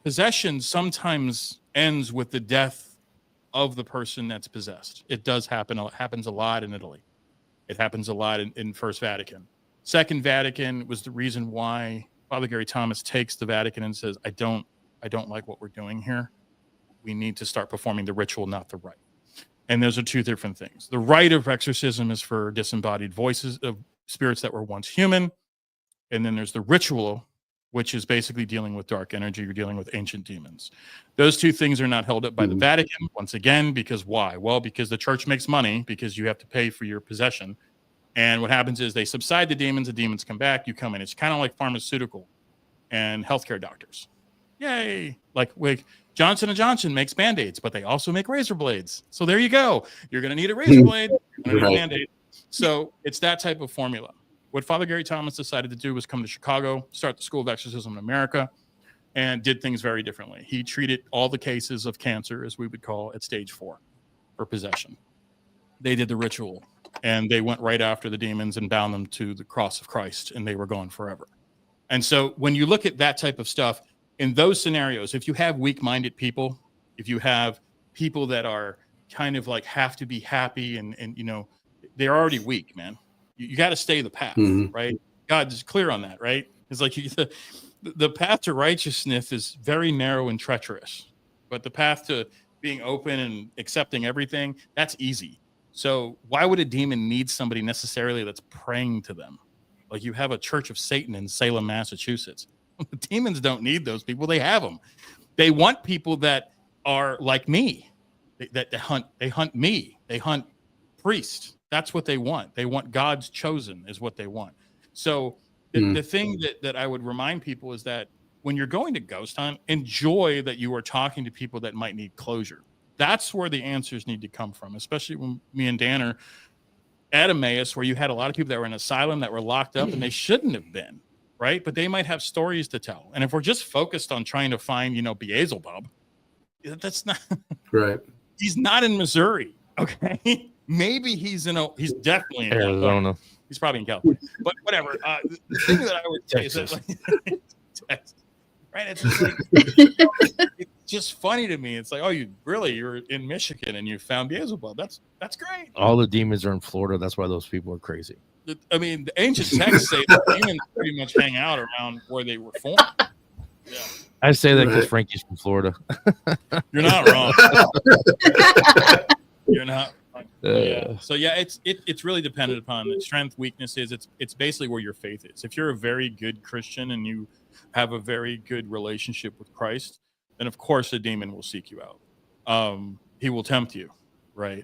possession sometimes ends with the death of the person that's possessed. It does happen. It happens a lot in Italy. It happens a lot in First Vatican. Second Vatican was the reason why Father Gary Thomas takes the Vatican and says, I don't like what we're doing here. We need to start performing the ritual, not the rite. And those are two different things. The rite of exorcism is for disembodied voices of spirits that were once human. And then there's the ritual, which is basically dealing with dark energy. You're dealing with ancient demons. Those two things are not held up by the Vatican, once again, because why? Well, because the church makes money, because you have to pay for your possession. And what happens is they subside the demons come back, you come in. It's kind of like pharmaceutical and healthcare doctors. Yay! Like Johnson & Johnson makes Band-Aids, but they also make razor blades. So there you go. You're going to need a razor blade. You're going to need a Band-Aid. So it's that type of formula. What Father Gary Thomas decided to do was come to Chicago, start the School of Exorcism in America, and did things very differently. He treated all the cases of cancer, as we would call, at stage 4 for possession. They did the ritual, and they went right after the demons and bound them to the cross of Christ, and they were gone forever. And so when you look at that type of stuff, in those scenarios, if you have weak-minded people, if you have people that are kind of like have to be happy and you know, they're already weak, man. You got to stay the path, right? God's clear on that, right? It's like the path to righteousness is very narrow and treacherous, but the path to being open and accepting everything, that's easy. So why would a demon need somebody necessarily that's praying to them? Like you have a Church of Satan in Salem, Massachusetts. Demons don't need those people. They have them. They want people that are like me. They hunt me. They hunt priests. That's what they want. They want God's chosen is what they want. So the thing that I would remind people is that when you're going to ghost hunt, enjoy that you are talking to people that might need closure. That's where the answers need to come from, especially when me and Dan are at Emmaus, where you had a lot of people that were in asylum that were locked up and they shouldn't have been. Right. But they might have stories to tell. And if we're just focused on trying to find, Beelzebub, that's not right. He's not in Missouri. OK, maybe he's definitely in Arizona. He's probably in California. But whatever. The thing that I would say is that, right. It's just like just funny to me. It's like, oh, you're in Michigan and you found Beelzebub. That's great. All the demons are in Florida. That's why those people are crazy. I mean, the ancient texts say the demons pretty much hang out around where they were formed. Yeah. I say that because Frankie's from Florida. You're not wrong. You're not. Yeah. So yeah, it's really dependent upon the strength, weaknesses. It's basically where your faith is. If you're a very good Christian and you have a very good relationship with Christ, then of course the demon will seek you out. He will tempt you, right?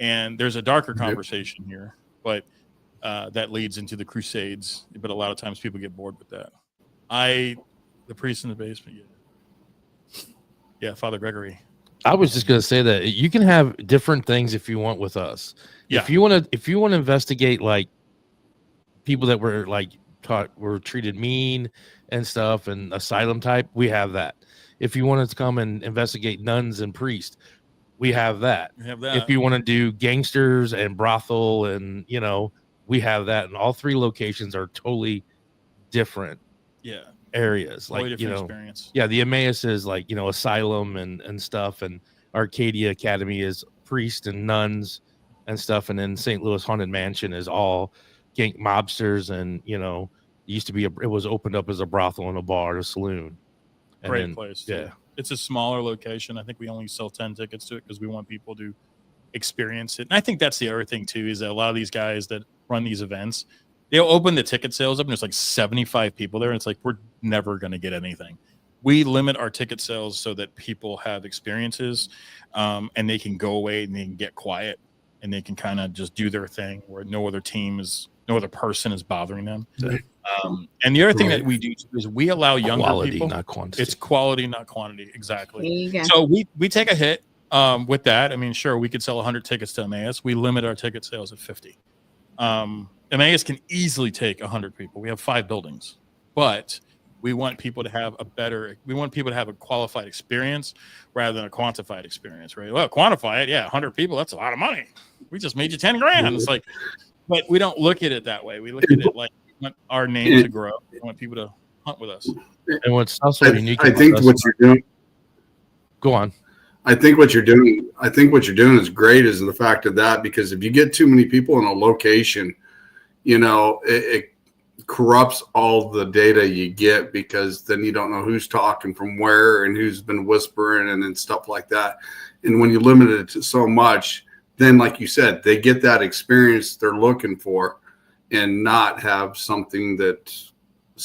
And there's a darker conversation here, but that leads into the Crusades. But a lot of times people get bored with that. The priest in the basement. Yeah, Father Gregory. I was just gonna say that you can have different things if you want with us. Yeah. If you want to investigate like people that were like were treated mean and stuff and asylum type, we have that. If you wanted to come and investigate nuns and priests, we have that. If you want to do gangsters and brothel and we have that. And all three locations are totally different. Yeah. Areas like experience. Yeah, the Emmaus is like asylum and stuff, and Arcadia Academy is priest and nuns and stuff, and then St. Louis Haunted Mansion is all gang mobsters, and it used to be it was opened up as a brothel and a bar, a saloon. And Great place. Yeah, it's a smaller location. I think we only sell 10 tickets to it because we want people to experience it. And I think that's the other thing too, is that a lot of these guys that run these events, they'll open the ticket sales up and there's like 75 people there. And it's like, we're never going to get anything. We limit our ticket sales so that people have experiences and they can go away and they can get quiet and they can kind of just do their thing where no other person is bothering them. And the other thing that we do is we allow younger people. Not quantity. It's quality, not quantity. Exactly. So we take a hit with that. I mean, sure, we could sell 100 tickets to Emmaus. We limit our ticket sales at 50. Emmaus can easily take 100 people. We have 5 buildings, but we want people to have a qualified experience rather than a quantified experience, right? Well, quantify it. Yeah. 100 people. That's a lot of money. We just made you 10 grand. It's like, but we don't look at it that way. We look at it like we want our name to grow. We want people to hunt with us. And what's also unique. I think what you're doing. Go on. I think what you're doing is great is the fact of that, because if you get too many people in a location, it corrupts all the data you get, because then you don't know who's talking from where and who's been whispering and stuff like that. And when you limit it to so much, then like you said, they get that experience they're looking for and not have something that's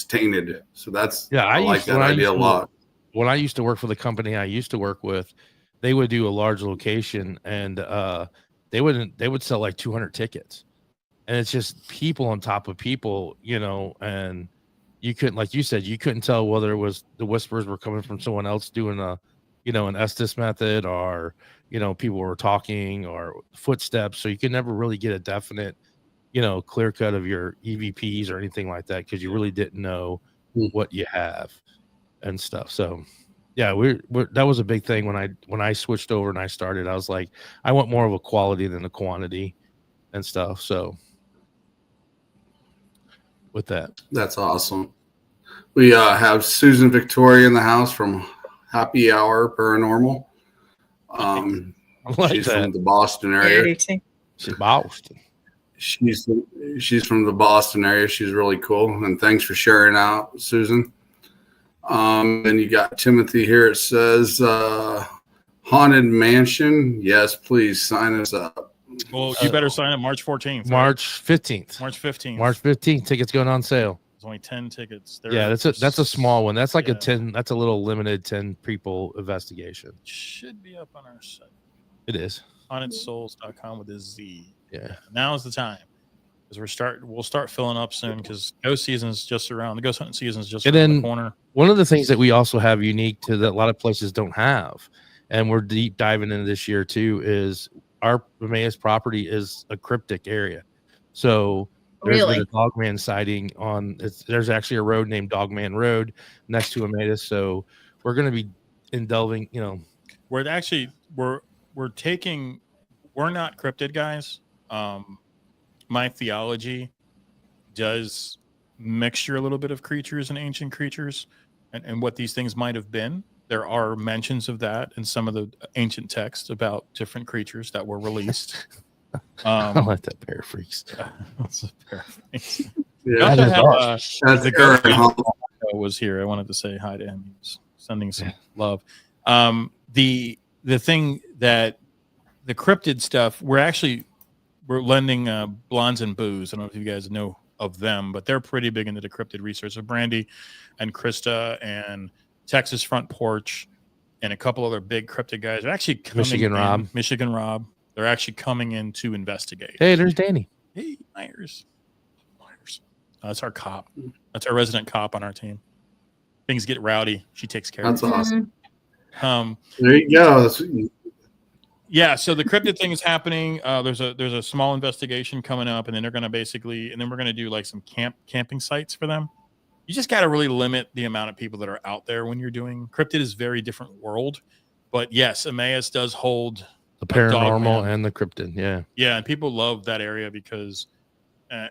tainted. So that's, I like that idea a lot. When I used to work for the company I used to work with, they would do a large location and they would sell like 200 tickets. And it's just people on top of people, and you couldn't, like you said, you couldn't tell whether it was the whispers were coming from someone else doing an Estes method, or, people were talking, or footsteps. So you could never really get a definite, clear cut of your EVPs or anything like that, because you really didn't know what you have and stuff. So yeah, that was a big thing when I switched over and I started. I was like, I want more of a quality than a quantity and stuff. So with that's awesome. We have Susan Victoria in the house from Happy Hour Paranormal. She's from the Boston area. She's Boston. She's from the Boston area. She's really cool. And thanks for sharing out, Susan. And you got Timothy here. It says Haunted Mansion. Yes, please sign us up. Well, you better sign up March 14th. Right? March 15th. March 15th. March 15th. Tickets going on sale. There's only 10 tickets. That's a small one. That's like a 10. That's a little limited 10 people investigation. Should be up on our site. It is. HauntedSouls.com with a Z. Yeah. Now is the time, because we'll start filling up soon, because ghost season's just around. The ghost hunting season's just around the corner. One of the things that we also have unique to that a lot of places don't have, and we're deep diving into this year too, is our Emmaus property is a cryptic area. So there's been a Dogman sighting there's actually a road named Dogman Road next to Emmaus. So we're going to be indulging, we're not cryptid guys. My theology does mixture a little bit of creatures and ancient creatures and what these things might have been. there are mentions of that in some of the ancient texts about different creatures that were released. I like that pair of freaks. That's a pair of freaks. Yeah, that's the ghost Aaron was here. I wanted to say hi to him. He was sending some love. The thing that the cryptid stuff, we're lending Blondes and Booze. I don't know if you guys know of them, but they're pretty big into the cryptid research. So Brandy and Krista and Texas Front Porch and a couple other big cryptid guys are actually coming Michigan Rob. They're actually coming in to investigate. Hey, there's Danny. Hey, Myers. That's our cop. That's our resident cop on our team. Things get rowdy. She takes care of it. That's awesome. There you go. Yeah, so the cryptid thing is happening. There's a small investigation coming up, and then they're going to and then we're going to do like some camping sites for them. You just got to really limit the amount of people that are out there when you're doing cryptid. Is a very different world, but yes, Emmaus does hold the paranormal and the cryptid. Yeah, and people love that area because.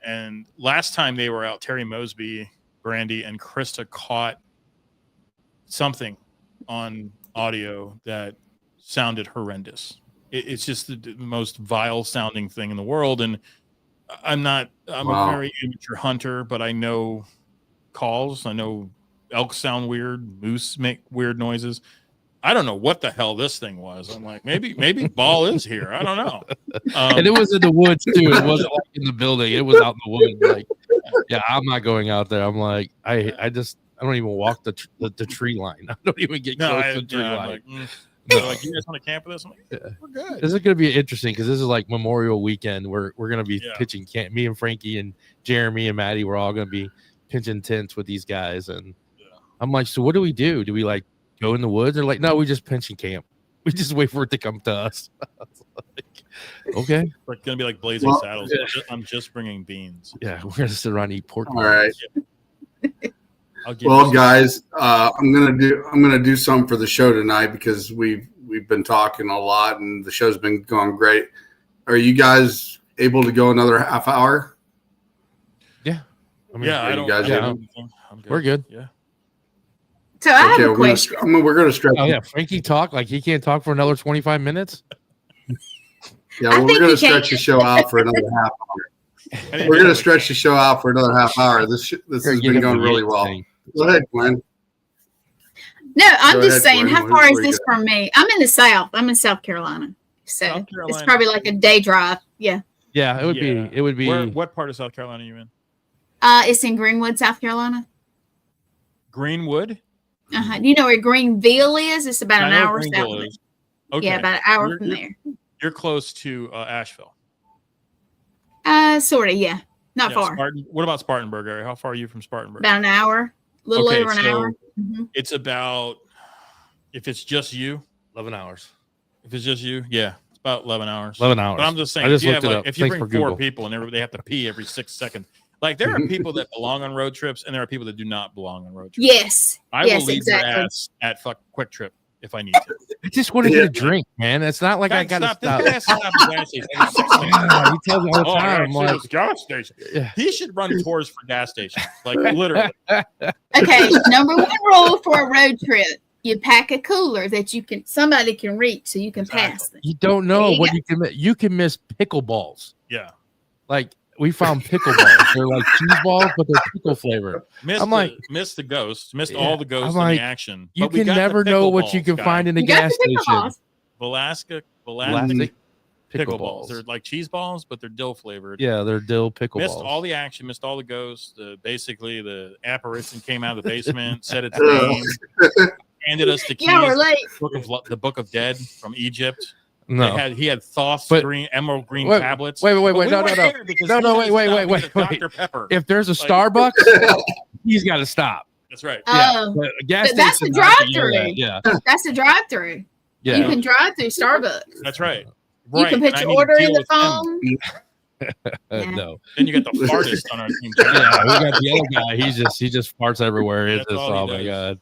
And last time they were out, Terry Mosby, Brandy, and Krista caught something on audio that sounded horrendous. It's just the most vile sounding thing in the world. And I'm a very amateur hunter, but I know calls. I know elk sound weird, moose make weird noises. I don't know what the hell this thing was. I'm like, maybe Ball is here. I don't know. And it was in the woods too. It wasn't like in the building. It was out in the woods. Like, yeah, I'm not going out there. I'm like, I don't even walk the tree line. I don't even get close to the tree line. Like, you guys want to camp with us? I'm like, we're good. This is going to be interesting because this is like Memorial Weekend. We're going to be pitching camp. Me and Frankie and Jeremy and Maddie, we're all going to be pitching tents with these guys. And I'm like, so what do we do? Do we like go in the woods? They're like, no, we just pinch and camp. We just wait for it to come to us. Like, okay. It's gonna be like Blazing Saddles. I'm just bringing beans. Yeah, we're gonna sit around and eat pork. All right. Well, guys, I'm gonna do something for the show tonight because we've been talking a lot and the show's been going great. Are you guys able to go another half hour? Yeah. We're good. Yeah. So I have a question. We're going to stretch. Oh yeah, Frankie talk like he can't talk for another 25 minutes. Yeah, we're going to stretch the show out for another half hour. We're going to stretch the show out for another half hour. This has been going really well. Go ahead, Glenn. No, I'm just saying, how far is this from me? I'm in the South. I'm in South Carolina, so it's probably like a day drive. Yeah. Yeah, it would be. What part of South Carolina are you in? It's in Greenwood, South Carolina. Greenwood. Do you know where Greenville is? It's about an hour south. Okay. Yeah, about an hour from there. You're close to Asheville. Sort of, yeah. Not far. What about Spartanburg area? How far are you from Spartanburg? About an hour. A little over an hour. It's about, if it's just you, 11 hours. If it's just you, yeah, it's about 11 hours. 11 hours. But I'm just saying, if you bring 4 people and they have to pee every 6 seconds, like there are people that belong on road trips and there are people that do not belong on road trips. Yes. I will leave your ass at Quick Trip if I need to. I just want to get a drink, man. It's not like I got to stop. This guy's at gas station. He tells me all the time. I'm like, gas station. Yeah. He should run tours for gas stations, like literally. Okay, number 1 rule for a road trip: you pack a cooler that somebody can reach, so you can pass them. You don't know what you can. You can miss pickleballs. Yeah, like. We found pickleballs. They're like cheese balls, but they're pickle flavored. Missed the ghosts. Missed all the ghosts in the action. You can never know what you can find in a gas station. Velasquez pickleballs. They're like cheese balls, but they're dill flavored. Yeah, they're dill pickleballs. Missed all the action. Missed all the ghosts. Basically, the apparition came out of the basement, said its name, handed us the keys. Yeah, we're late. The Book of Dead from Egypt. No, he had Thoth green, emerald green tablets. Wait, wait, Dr. Pepper. If there's a Starbucks, he's got to stop. That's right. Yeah, that's the drive-through. Yeah, that's the drive-through. Yeah, you can drive through Starbucks. That's right. You can put your order in the phone. No. Then you got the fartist on our team. Yeah, we got the other guy. He just farts everywhere. Oh my god!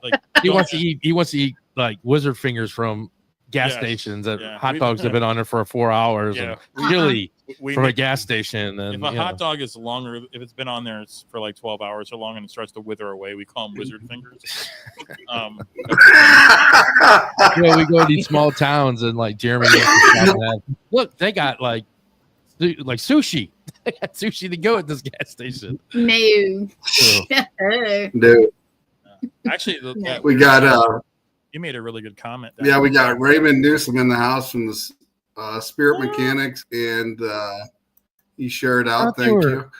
Like he wants to eat like wizard fingers from gas stations that hot dogs have been on there for 4 hours. Yeah. And really from a gas station. And if a hot dog is longer, if it's been on there, it's for like 12 hours or long, and it starts to wither away. We call them wizard fingers. We go to these small towns and like Jeremy. Look, they got like sushi. They got sushi to go at this gas station. No. No. Actually, we got. You made a really good comment. Yeah, we got Raymond Newsom in the house from the Spirit Mechanics, and he shared out. Thank you.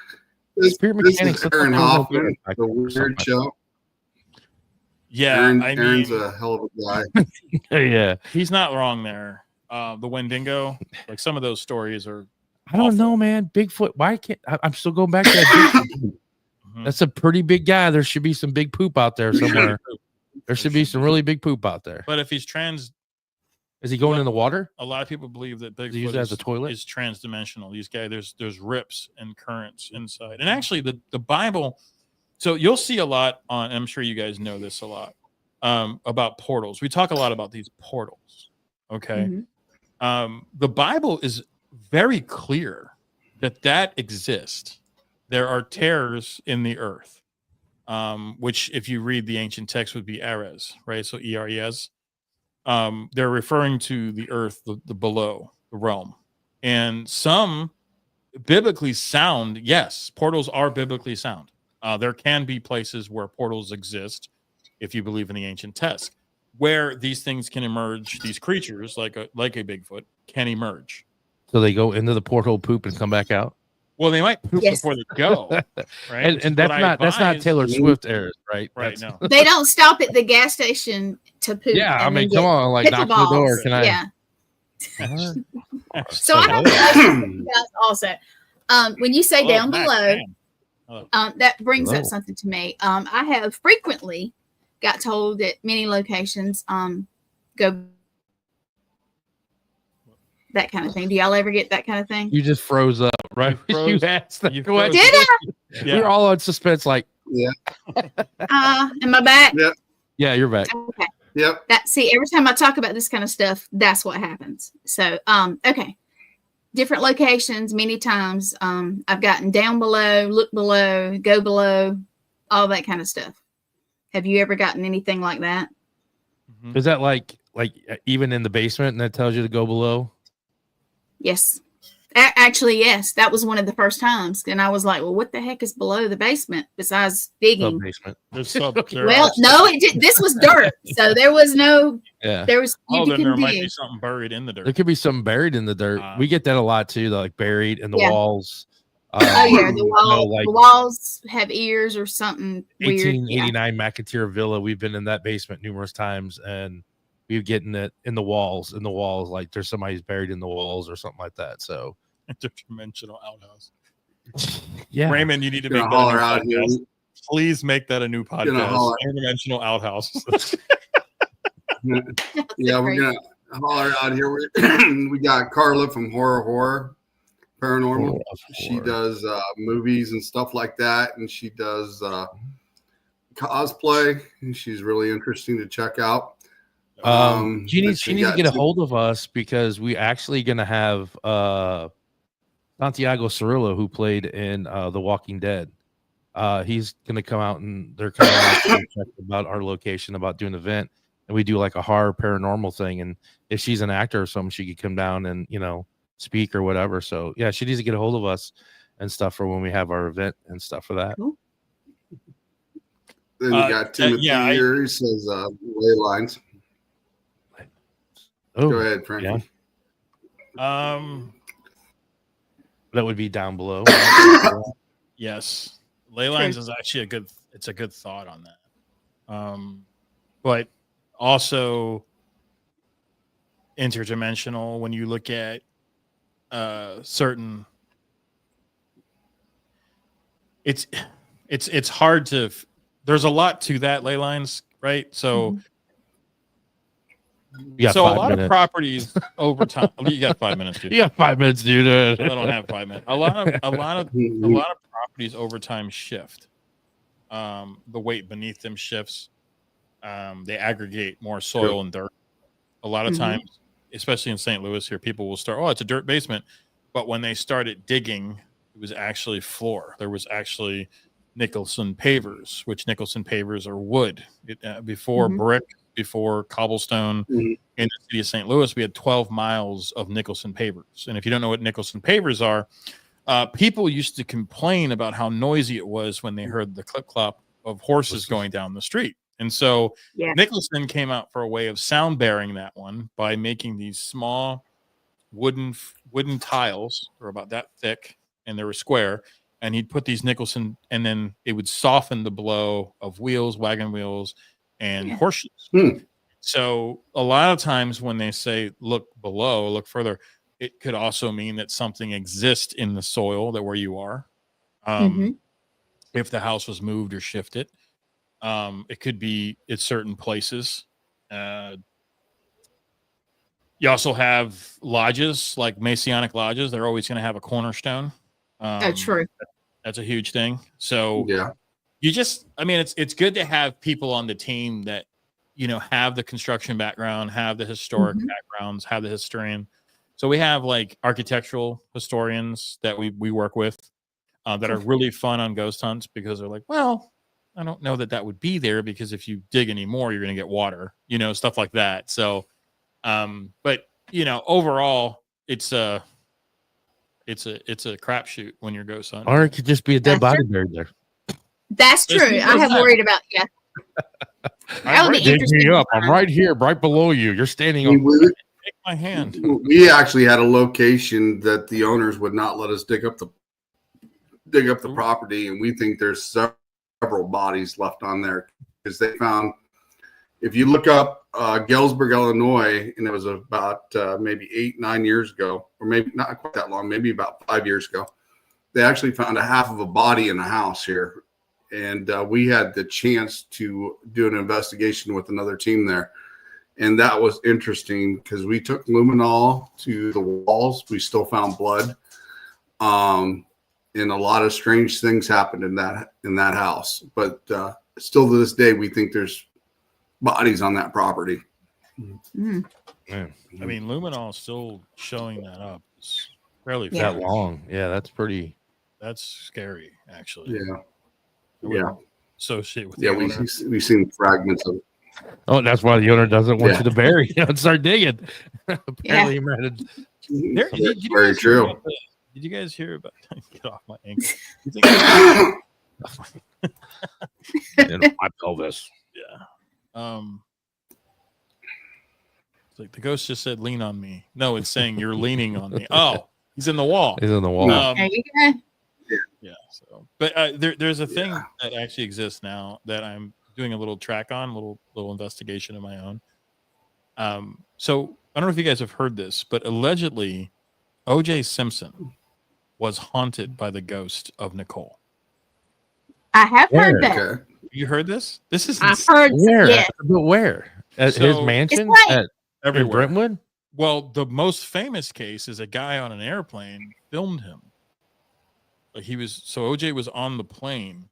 Spirit Mechanics. Is Aaron Hoffman, the Weird Show. Yeah, Aaron's a hell of a guy. Yeah, he's not wrong there. The Wendigo, like some of those stories are. I don't know, man. Bigfoot. Why can't I'm still going back to that? That's a pretty big guy. There should be some big poop out there somewhere. There should be some really big poop out there. But if he's is he going in the water? A lot of people believe that Bigfoot as a toilet is transdimensional. These guys, there's rips and currents inside. And actually, the Bible. So you'll see a lot on. I'm sure you guys know this a lot about portals. We talk a lot about these portals. Okay, the Bible is very clear that exists. There are tears in the earth. Which, if you read the ancient text, would be Eres, right? So Eres. They're referring to the earth, the below, the realm. And some biblically sound, yes, portals are biblically sound. There can be places where portals exist, if you believe in the ancient text, where these things can emerge, these creatures, like a Bigfoot, can emerge. So they go into the portal, poop, and come back out? Well, they might poop before they go, right? and that's not Taylor Swift errors, right? Right. No, they don't stop at the gas station to poop. Yeah, I mean, come on, like knock on the door. Can I? Yeah. So I have a question also. When you say down below, that brings up something to me. I have frequently got told at many locations, go. That kind of thing. Do y'all ever get that kind of thing? You just froze up, right? You asked that. Did I? We're all on suspense, like, yeah. Am I back? Yep. Yeah, you're back. Okay. Yep. See, every time I talk about this kind of stuff, that's what happens. So, okay. Different locations, many times. I've gotten down below, look below, go below, all that kind of stuff. Have you ever gotten anything like that? Is that like even in the basement, and that tells you to go below? Yes. Actually, yes. That was one of the first times. And I was like, well, what the heck is below the basement besides digging? Basement. Well, no, it did. This was dirt. So there was no. Yeah. There was. Then there might be something buried in the dirt. There could be something buried in the dirt. We get that a lot too, like buried in the walls. The walls have ears or something. 1889 McAteer Villa. We've been in that basement numerous times, and we're getting it in the walls. Like there's somebody's buried in the walls or something like that. So interdimensional outhouse. Yeah, Raymond, you need to make that holler out here. Please make that a new podcast. Interdimensional outhouse. Yeah, we're gonna holler out here. We got Carla from Horror Paranormal. She does movies and stuff like that, and she does cosplay, and she's really interesting to check out. She needs to get a hold of us because we actually going to have Santiago Cirillo, who played in The Walking Dead. He's going to come out, and they're coming out to check about our location, about doing an event, and we do like a horror paranormal thing. And if she's an actor or something, she could come down and speak or whatever. So yeah, she needs to get a hold of us and stuff for when we have our event and stuff for that. Cool. Then you got Timothy here. He says ley lines. Oh, go ahead, Frankie. Yeah. That would be down below. Yes, ley lines is actually a good thought on that. But also interdimensional when you look at certain. It's hard to. There's a lot to that ley lines, right? So. So a lot of properties over time. You got 5 minutes, dude. You got 5 minutes, dude. I don't have 5 minutes. A lot of properties over time shift. The weight beneath them shifts. They aggregate more soil and dirt. A lot of times, especially in St. Louis here, people will start, oh, it's a dirt basement. But when they started digging, it was actually floor. There was actually Nicholson pavers, which Nicholson pavers are wood. Before brick, before cobblestone, in the city of St. Louis, we had 12 miles of Nicholson pavers. And if you don't know what Nicholson pavers are, people used to complain about how noisy it was when they heard the clip-clop of horses going down the street. And so Nicholson came out for a way of sound bearing that one by making these small wooden tiles, or about that thick, and they were square, and he'd put these Nicholson, and then it would soften the blow of wheels, wagon wheels, and horseshoes. So a lot of times when they say look below, look further, it could also mean that something exists in the soil that where you are. If the house was moved or shifted, it could be at certain places. You also have lodges, like Masonic lodges. They're always going to have a cornerstone. True. That's a huge thing. So you just, I mean, it's good to have people on the team that, have the construction background, have the historic backgrounds, have the historian. So we have like architectural historians that we work with that are really fun on ghost hunts, because they're like, well, I don't know that would be there, because if you dig anymore, you're going to get water, stuff like that. So, but overall, it's a crapshoot when you're ghost hunting. Or it could just be a dead body buried there. That's true. I have worried about I'm right here, right below you. You're standing on my hand. We actually had a location that the owners would not let us dig up the property, and we think there's several bodies left on there, because they found, if you look up Galesburg, Illinois, and it was about maybe 8-9 years ago, or maybe not quite that long, maybe about 5 years ago, they actually found a half of a body in a house here. And we had the chance to do an investigation with another team there. And that was interesting, because we took luminol to the walls. We still found blood. And a lot of strange things happened in that house. But still to this day, we think there's bodies on that property. Man. I mean, luminol is still showing that up. It's fairly that long. Yeah, that's scary, actually. Yeah. Associate with we've seen fragments of it. Oh, that's why the owner doesn't want you to bury and start digging. Apparently, he might have. Very true. Did you guys hear about? Get off my ankle. My pelvis. Yeah. It's like the ghost just said, "Lean on me." No, it's saying you're leaning on me. Oh, he's in the wall. He's in the wall. There you go. Yeah. So, but there's a thing that actually exists now that I'm doing a little track on, little investigation of my own. So I don't know if you guys have heard this, but allegedly, O.J. Simpson was haunted by the ghost of Nicole. I have heard that. Okay. You heard this? This is I've heard. Where? Yeah. But where? At his mansion? Everywhere. In Brentwood? Well, the most famous case is a guy on an airplane filmed him. Like OJ was on the plane,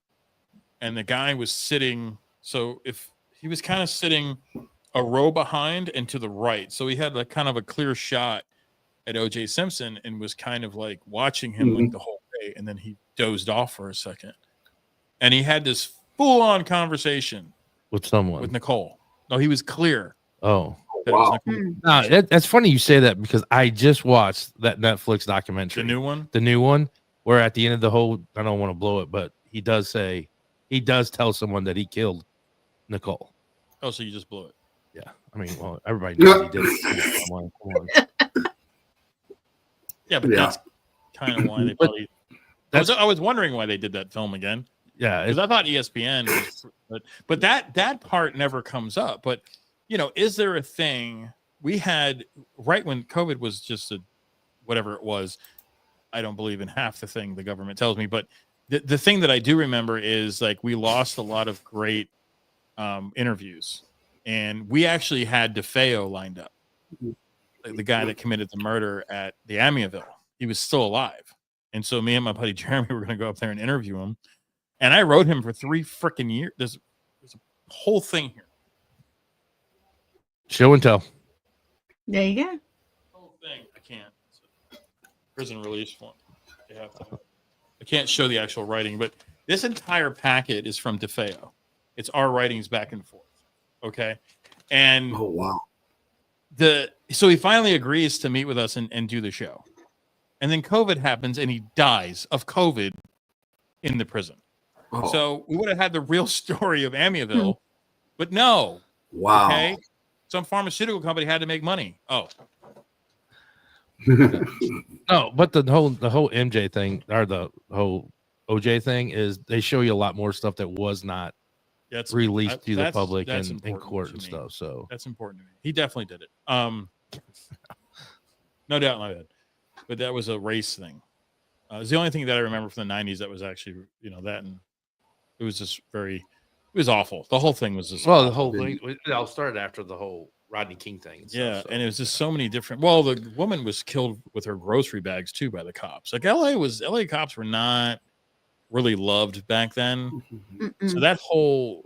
and the guy was sitting. So if he was kind of sitting a row behind and to the right, so he had like kind of a clear shot at OJ Simpson, and was kind of like watching him like the whole way, and then he dozed off for a second, and he had this full-on conversation with someone, with Nicole. No, he was clear. Oh, wow. No, that's funny you say that, because I just watched that Netflix documentary, the new one, where at the end of the whole, I don't want to blow it, but he does tell someone that he killed Nicole. Oh, so you just blew it? Yeah, I mean, well, everybody knows he did it. Come on. Yeah, but that's kind of why they probably. I was wondering why they did that film again. Yeah, because I thought ESPN was, but that part never comes up. But is there a thing we had right when COVID was just whatever it was? I don't believe in half the thing the government tells me, but the thing that I do remember is like we lost a lot of great interviews, and we actually had DeFeo lined up, the guy that committed the murder at the Amityville. He was still alive, and so me and my buddy Jeremy were going to go up there and interview him, and I wrote him for 3 freaking years. There's a whole thing here. Show and tell. There you go. Whole thing, I can't. Prison release form. You have to. I can't show the actual writing, but this entire packet is from DeFeo. It's our writings back and forth. Okay, and Oh wow. So he finally agrees to meet with us and do the show, and then COVID happens, and he dies of COVID in the prison. Oh, So we would have had the real story of Amityville, but no. wow. Okay, some pharmaceutical company had to make money. Oh. No, but the whole MJ thing or the whole OJ thing is they show you a lot more stuff that was not released to the public and in court and stuff. So that's important to me. He definitely did it. No doubt in my head. But that was a race thing. It's the only thing that I remember from the 90s that was actually, that, and it was just it was awful. The whole thing was just awful. The whole thing it all started after the whole Rodney King thing. And yeah, stuff, so. And it was just so many different. Well, the woman was killed with her grocery bags too by the cops. Like LA cops were not really loved back then. Mm-mm. So that whole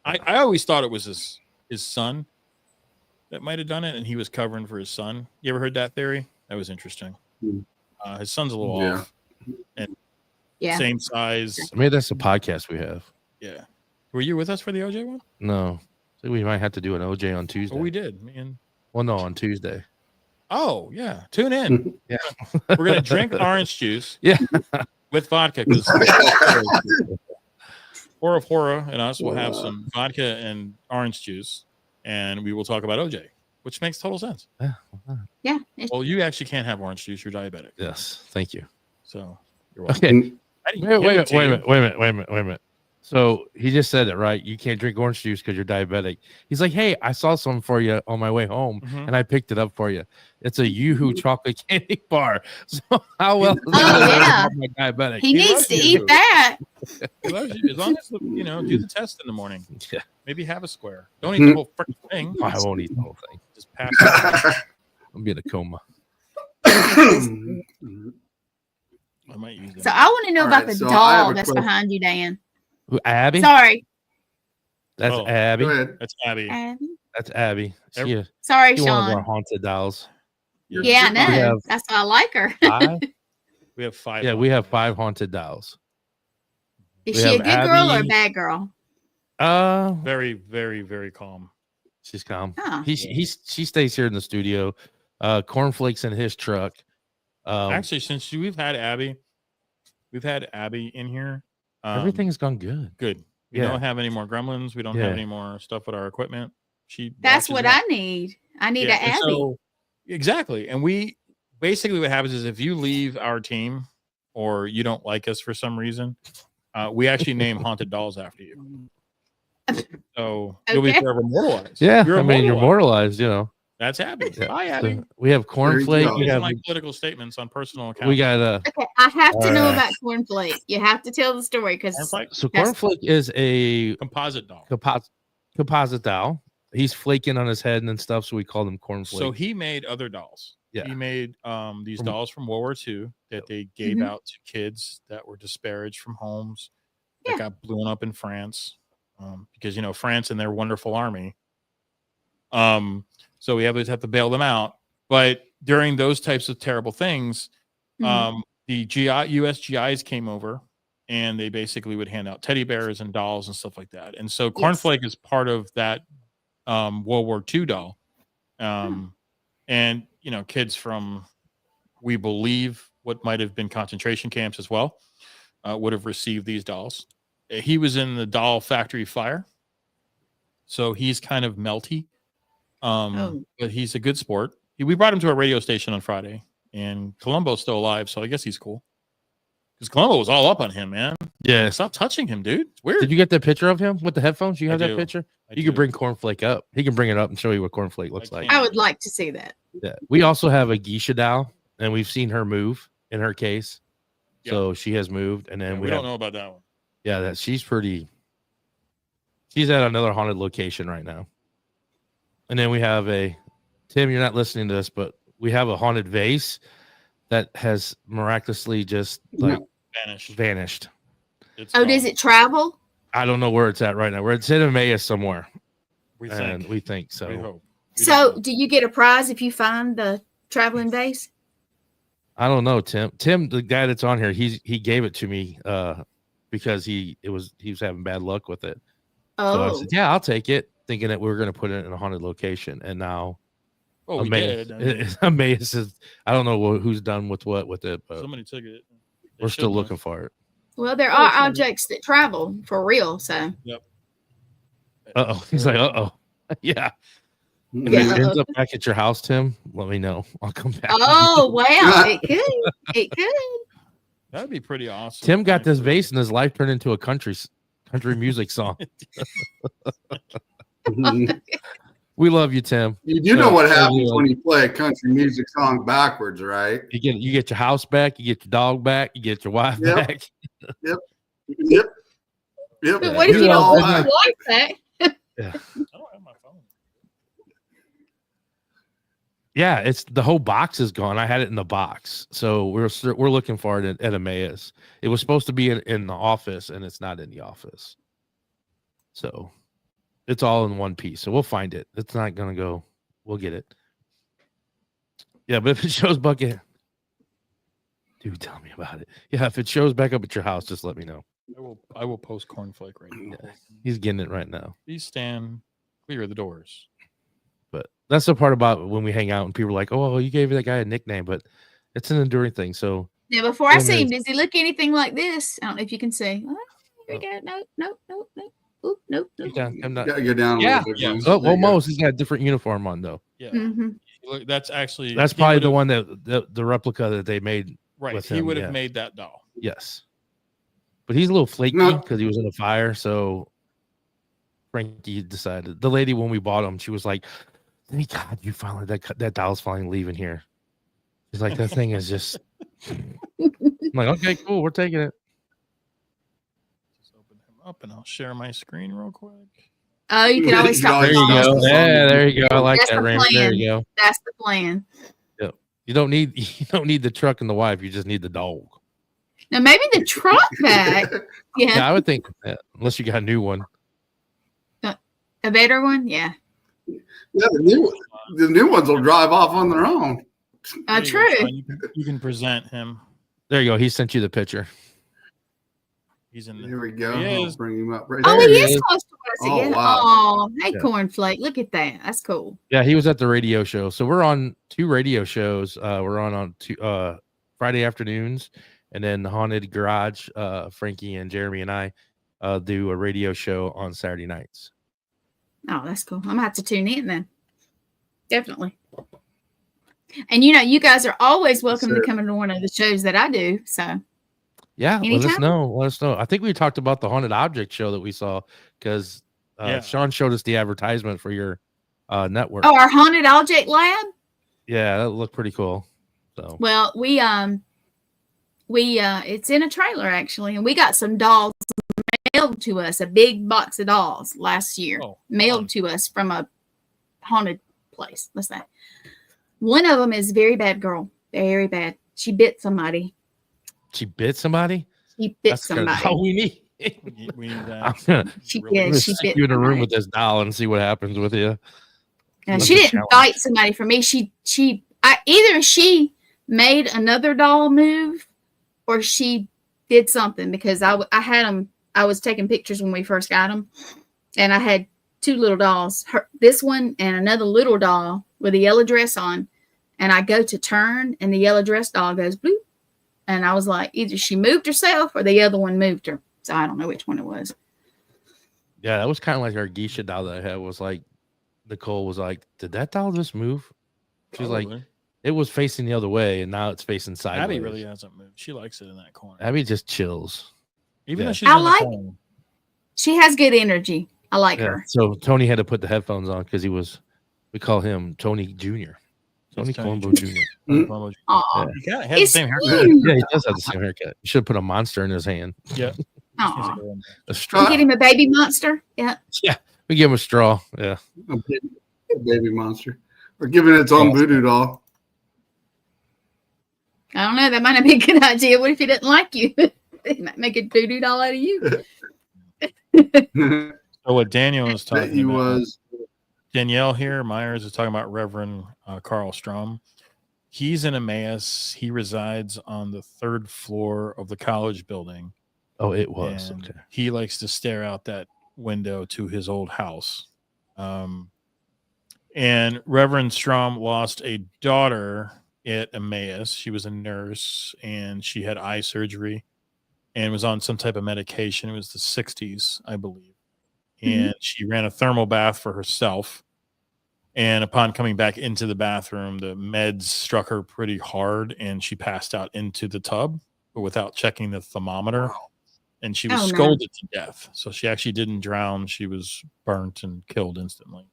I always thought it was his son that might have done it, and he was covering for his son. You ever heard that theory? That was interesting. His son's a little off, and same size. Maybe that's a podcast we have. Yeah, were you with us for the OJ one? No. So we might have to do an OJ on Tuesday. Oh, we did, man. Well, no, on Tuesday. Oh, yeah. Tune in. Yeah. We're going to drink orange juice with vodka because Hora and us will have some vodka and orange juice, and we will talk about OJ, which makes total sense. Yeah. Well, you actually can't have orange juice. You're diabetic. Yes. Thank you. So you're welcome. Okay. Wait a minute. So he just said it, right? You can't drink orange juice because you're diabetic. He's like, hey, I saw some for you on my way home, and I picked it up for you. It's a Yoo-Hoo chocolate candy bar. So how well? My diabetic. He needs to eat that. He loves you. As long as do the test in the morning. Yeah. Maybe have a square. Don't eat the whole freaking thing. Oh, I won't eat the whole thing. Just pass it. I'll be in a coma. I might use that. So I want to know about the doll that's behind you, Dan. Who, Abby? Sorry. That's Abby. Go ahead. That's Abby. That's Abby. Sorry, She's Sean. one of our haunted dolls. Yeah, I know. That's why I like her. We have 5. Yeah, we have 5 haunted dolls. Is she a good girl or a bad girl? Very, very, very calm. She's calm. Oh. She stays here in the studio. Cornflakes in his truck. Actually, since we've had Abby in here. Everything's gone good. Good. We don't have any more gremlins. We don't have any more stuff with our equipment. That's what I need. I need an Abby. So, exactly. And we basically what happens is if you leave our team or you don't like us for some reason, we actually name haunted dolls after you. So you'll be forever immortalized. Yeah, you're immortalized, That's Abby. Yeah. Hi, Abby. So we have cornflake. We have my political statements on personal accounts. We got Okay, I have to know about cornflake. You have to tell the story because cornflake is a composite doll. Composite doll. He's flaking on his head and stuff, so we call him cornflake. So he made other dolls. Yeah, he made these dolls from World War II that they gave out to kids that were disparaged from homes that got blown up in France, because France and their wonderful army. So we always have to bail them out. But during those types of terrible things, the U.S. GIs came over and they basically would hand out teddy bears and dolls and stuff like that. And so cornflake is part of that World War II doll. And, kids from, we believe, what might have been concentration camps as well, would have received these dolls. He was in the doll factory fire. So he's kind of melty. But he's a good sport. We brought him to our radio station on Friday, and Columbo's still alive, so I guess he's cool. Because Columbo was all up on him, man. Yeah. Stop touching him, dude. It's weird. Did you get the picture of him with the headphones? You have that picture? You can can bring cornflake up. He can bring it up and show you what cornflake looks like. I would like to see that. Yeah. We also have a geisha doll, and we've seen her move in her case. Yeah. So she has moved, and then we don't know about that one. Yeah, she's at another haunted location right now. And then we have Tim, you're not listening to this, but we have a haunted vase that has miraculously just vanished. Does it travel? I don't know where it's at right now. It's in Emmaus somewhere. We think so. We hope. So, do you get a prize if you find the traveling vase? I don't know, Tim. Tim, the guy that's on here, he gave it to me because he was having bad luck with it. So I said, yeah, I'll take it, thinking that we were going to put it in a haunted location. And now, we did. Emmaus is, I don't know who's done with what with it, but somebody took it. We're still looking for it. Well, there are objects that travel for real. So. Yep. He's like, yeah. If it ends up back at your house, Tim, let me know. I'll come back. Oh, wow. It could. It could. That'd be pretty awesome. Tim got this vase and his life turned into a country music song. We love you, Tim. You do know what happens when you play a country music song backwards, right? You get your house back, you get your dog back, you get your wife back. Yep. But what if you don't want your wife back? Yeah. I don't have my phone. Yeah, it's the whole box is gone. I had it in the box, so we're looking for it at Emmaus. It was supposed to be in the office, and it's not in the office. So it's all in one piece. So we'll find it. It's not gonna go. We'll get it. Yeah, but if it shows bucket, dude, tell me about it. Yeah, if it shows back up at your house, just let me know. I will post cornflake right now. Yeah, he's getting it right now. Please stand clear of the doors. But that's the part about when we hang out and people are like, "Oh, you gave that guy a nickname," but it's an enduring thing. So yeah, before I see him, does he look anything like this? I don't know if you can see. Oh, here we go. Nope. Oop, nope. I'm not. You're down. Yeah. Oh, almost. He's got a different uniform on though. Yeah. Mm-hmm. Look, that's probably the one that the replica that they made. Right. He would have made that doll. Yes. But he's a little flaky because he was in a fire. So Frankie decided. The lady when we bought him, she was like, "Thank God you finally that doll's finally leaving here." She's like, "That thing is just." I'm like, "Okay, cool, we're taking it." Just open him up, and I'll share my screen real quick. Oh, you can always talk. There you go. Yeah, there you go. I like that, Raymond. There you go. That's the plan. Yep. You don't need the truck and the wife. You just need the dog. Now maybe the truck back. Yeah, I would think that, unless you got a new one. A better one, yeah. Yeah, the new ones will drive off on their own. True. You can present him. There you go. He sent you the picture. He's in Here we go. I'll bring him up right there. He is close to us again. Wow. Oh, hey, Cornflake. Look at that. That's cool. Yeah, he was at the radio show. So we're on 2 radio shows. We're on 2 Friday afternoons, and then the Haunted Garage. Frankie and Jeremy and I do a radio show on Saturday nights. Oh, that's cool. I'm gonna have to tune in then. Definitely. And you guys are always welcome to come into one of the shows that I do. So yeah, let us know. I think we talked about the haunted object show that we saw because Sean showed us the advertisement for your network. Oh, our haunted object lab. Yeah, that looked pretty cool. So well, we it's in a trailer actually, and we got some dolls mailed to us, a big box of dolls last year, mailed to us from a haunted place. Let's say one of them is a very bad girl, very bad. She bit somebody. She bit somebody. She bit somebody. That's all we need. We need that. She bit you in a room with this doll and see what happens with you. And she didn't bite somebody for me. Either she made another doll move or she did something because I had them. I was taking pictures when we first got them, and I had 2 little dolls, this one and another little doll with a yellow dress on, and I go to turn and the yellow dress doll goes bloop, and I was like, either she moved herself or the other one moved her, so I don't know which one it was. Yeah, that was kind of like our geisha doll that I had. Was like Nicole was like, did that doll just move? She's like, it was facing the other way and now it's facing sideways. Abby really hasn't moved. She likes it in that corner. Abby just chills. Even though she's in the corner. She has good energy. I like her. So Tony had to put the headphones on because we call him Tony Jr. Tony Colombo Jr. Aww. Yeah, he has the same haircut. Yeah, he does have the same haircut. You should put a monster in his hand. Yeah. A straw. You get him a baby monster. Yeah. Yeah. We give him a straw. Yeah. A baby monster. Or giving its own voodoo doll. I don't know. That might not be a good idea. What if he didn't like you? He might make a voodoo doll out of you. So what Daniel was talking about. Danielle here, Myers, is talking about Reverend Carl Strom. He's in Emmaus. He resides on the 3rd floor of the college building. Oh, it was. And Okay. he likes to stare out that window to his old house. And Reverend Strom lost a daughter at Emmaus. She was a nurse, and she had eye surgery and was on some type of medication. It was the 60s, I believe. And she ran a thermal bath for herself. And upon coming back into the bathroom, the meds struck her pretty hard, and she passed out into the tub, but without checking the thermometer. Wow. And she was scalded to death. So she actually didn't drown. She was burnt and killed instantly.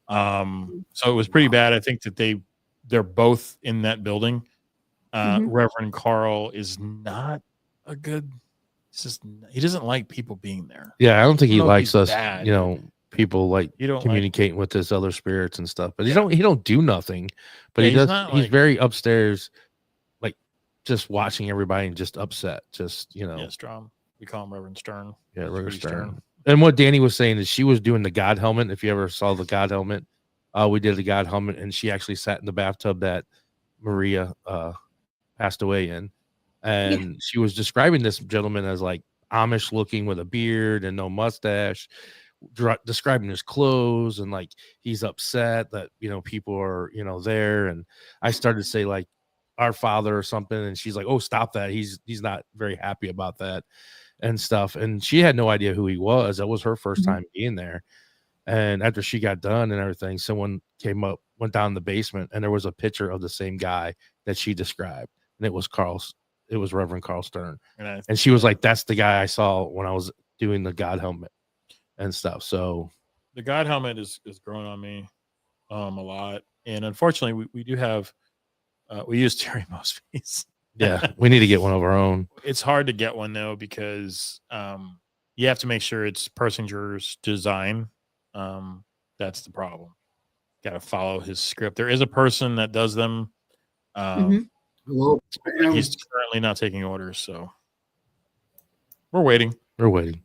So it was pretty bad. I think that they're both in that building. Reverend Carl is not a good. He doesn't like people being there. Yeah, I don't think he likes us. Bad. People like communicating with his other spirits and stuff. But he don't do nothing. But he does. He's very upstairs, like just watching everybody and just upset. Just Yeah, Strom. We call him Reverend Stern. Yeah, Reverend Stern. And what Danny was saying is she was doing the God helmet. If you ever saw the God helmet, we did the God helmet, and she actually sat in the bathtub that Maria passed away in. And she was describing this gentleman as like Amish looking with a beard and no mustache, describing his clothes, and like he's upset that people are there. And I started to say like our Father or something, and she's like, oh, stop that, he's not very happy about that and stuff. And she had no idea who he was. That was her first time being there. And after she got done and everything, someone came up, went down in the basement, and there was a picture of the same guy that she described, and it was Reverend Carl Stern. And she was like, that's the guy I saw when I was doing the God helmet and stuff. So the God helmet is growing on me a lot. And unfortunately, we do have we use Terry Mosby's. Yeah, we need to get one of our own. It's hard to get one though, because you have to make sure it's Persinger's design. That's the problem. Got to follow his script. There is a person that does them. He's currently not taking orders, so we're waiting. Pam,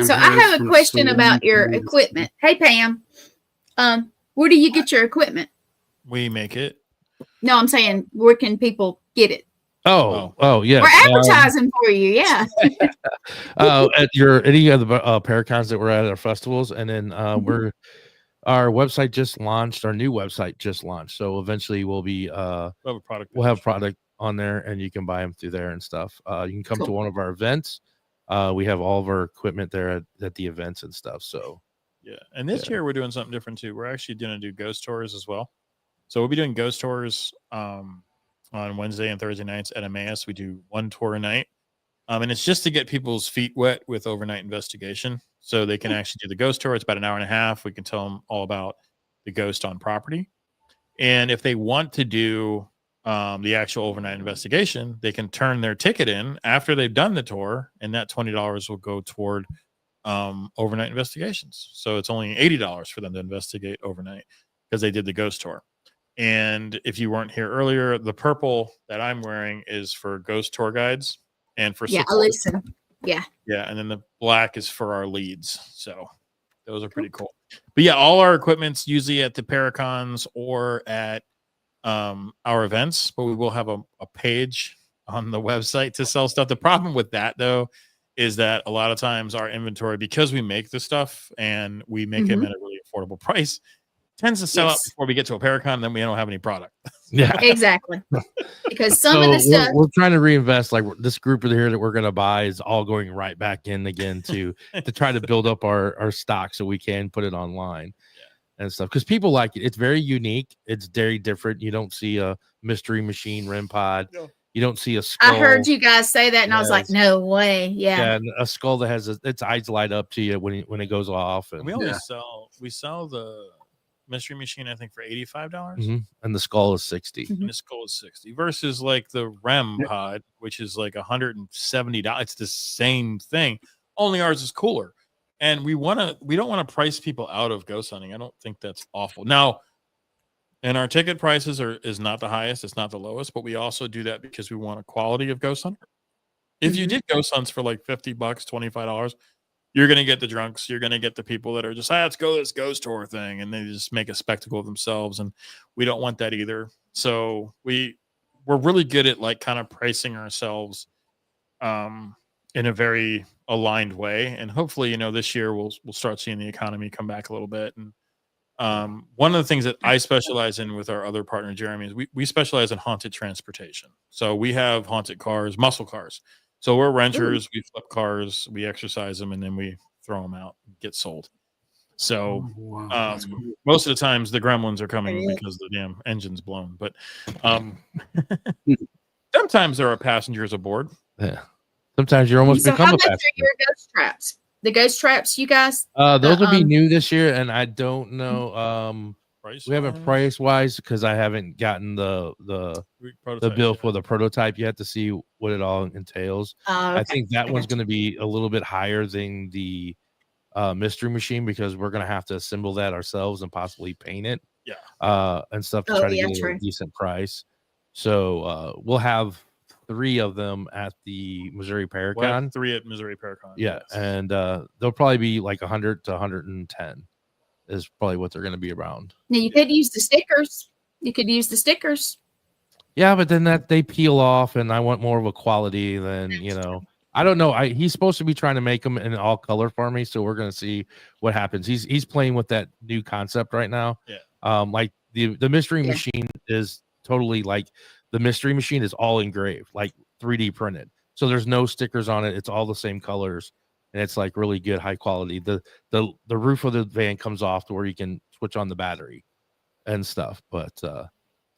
so I have a question about your equipment. Hey, Pam, where do you get your equipment? We make it. No, I'm saying, where can people get it? Oh, yeah. We're advertising for you, yeah. At any of the Paracons that we're at our festivals, and then our website just launched. Our new website just launched, so eventually we'll have a product on there, and you can buy them through there and stuff. You can come to one of our events. We have all of our equipment there at the events and stuff. So yeah, and this year we're doing something different too. We're actually going to do ghost tours as well. So we'll be doing ghost tours on Wednesday and Thursday nights at Emmaus. We do one tour a night. And it's just to get people's feet wet with overnight investigation. So they can actually do the ghost tour. It's about an hour and a half. We can tell them all about the ghost on property. And if they want to do the actual overnight investigation, they can turn their ticket in after they've done the tour. And that $20 will go toward overnight investigations. So it's only $80 for them to investigate overnight because they did the ghost tour. And if you weren't here earlier, the purple that I'm wearing is for ghost tour guides and for Alyssa. Yeah. And then the black is for our leads. So those are pretty cool. But yeah, all our equipment's usually at the Paracons or at our events, but we will have a page on the website to sell stuff. The problem with that though is that a lot of times our inventory, because we make the stuff and we make them at a really affordable price, tends to sell out before we get to a Paracon, then we don't have any product. Yeah, exactly. Because some of the stuff we're trying to reinvest. Like this group here that we're going to buy is all going right back in again to try to build up our stock so we can put it online and stuff. Because people like it. It's very unique. It's very different. You don't see a mystery machine REM pod. No. You don't see a skull. I heard you guys say that, and I was like, "No way!" Yeah, and a skull that has its eyes light up to you when it goes off. And we sell the mystery machine, I think, for $85. And the skull is $60. And the skull is $60 versus like the REM pod, which is like $170. It's the same thing, only ours is cooler. And we don't want to price people out of ghost hunting. I don't think that's awful. Now, and our ticket prices is not the highest, it's not the lowest, but we also do that because we want a quality of ghost hunter. If you did ghost hunts for like $50, $25, you're going to get the drunks. You're going to get the people that are just, let's go this ghost tour thing. And they just make a spectacle of themselves. And we don't want that either. So we're really good at like kind of pricing ourselves in a very aligned way. And hopefully, this year we'll start seeing the economy come back a little bit. And one of the things that I specialize in with our other partner, Jeremy, is we specialize in haunted transportation. So we have haunted cars, muscle cars. So we're renters, we flip cars, we exercise them, and then we throw them out, get sold. So most of the times the gremlins are coming because the damn engine's blown. But sometimes there are passengers aboard. Yeah. Sometimes you're almost become how a much passenger. are your ghost traps? The ghost traps, you guys? Those will be new this year, and I don't know. We haven't price wise because I haven't gotten the bill for the prototype yet to see what it all entails. Okay. I think that one's going to be a little bit higher than the mystery machine because we're going to have to assemble that ourselves and possibly paint it. And stuff to try to get a decent price. So we'll have 3 of them at the Missouri Paracon. We'll have 3 at Missouri Paracon. Yeah, yes. And they'll probably be like 100 to 110 is probably what they're going to be around. Now you could use the stickers. Yeah, but then that they peel off, and I want more of a quality than I don't know. He's supposed to be trying to make them in all color for me, so we're going to see what happens. He's playing with that new concept right now. Yeah. Like the mystery machine is totally like the mystery machine is all engraved, like 3D printed. So there's no stickers on it. It's all the same colors. And it's like really good, high quality. The roof of the van comes off to where you can switch on the battery and stuff. But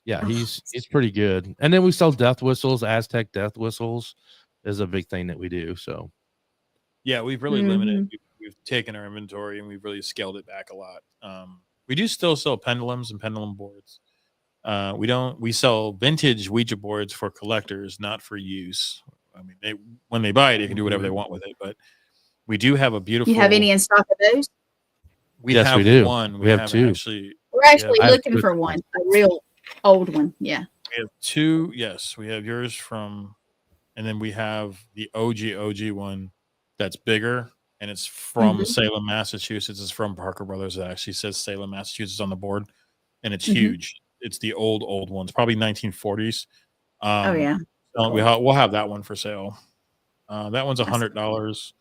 he's pretty good. And then we sell death whistles. Aztec death whistles is a big thing that we do. So yeah, we've really limited. We've taken our inventory and we've really scaled it back a lot. We do still sell pendulums and pendulum boards. We sell vintage Ouija boards for collectors, not for use. I mean, when they buy it, they can do whatever they want with it. But we do have a beautiful. You have any in stock of those? Yes, we do. One. We have 2. We're actually looking for one, a real old one. Yeah. We have 2. Yes, we have yours from, and then we have the OG one that's bigger, and it's from Salem, Massachusetts. It's from Parker Brothers. It actually says Salem, Massachusetts on the board, and it's huge. It's the old ones, probably 1940s. We'll have that one for sale. That one's $100.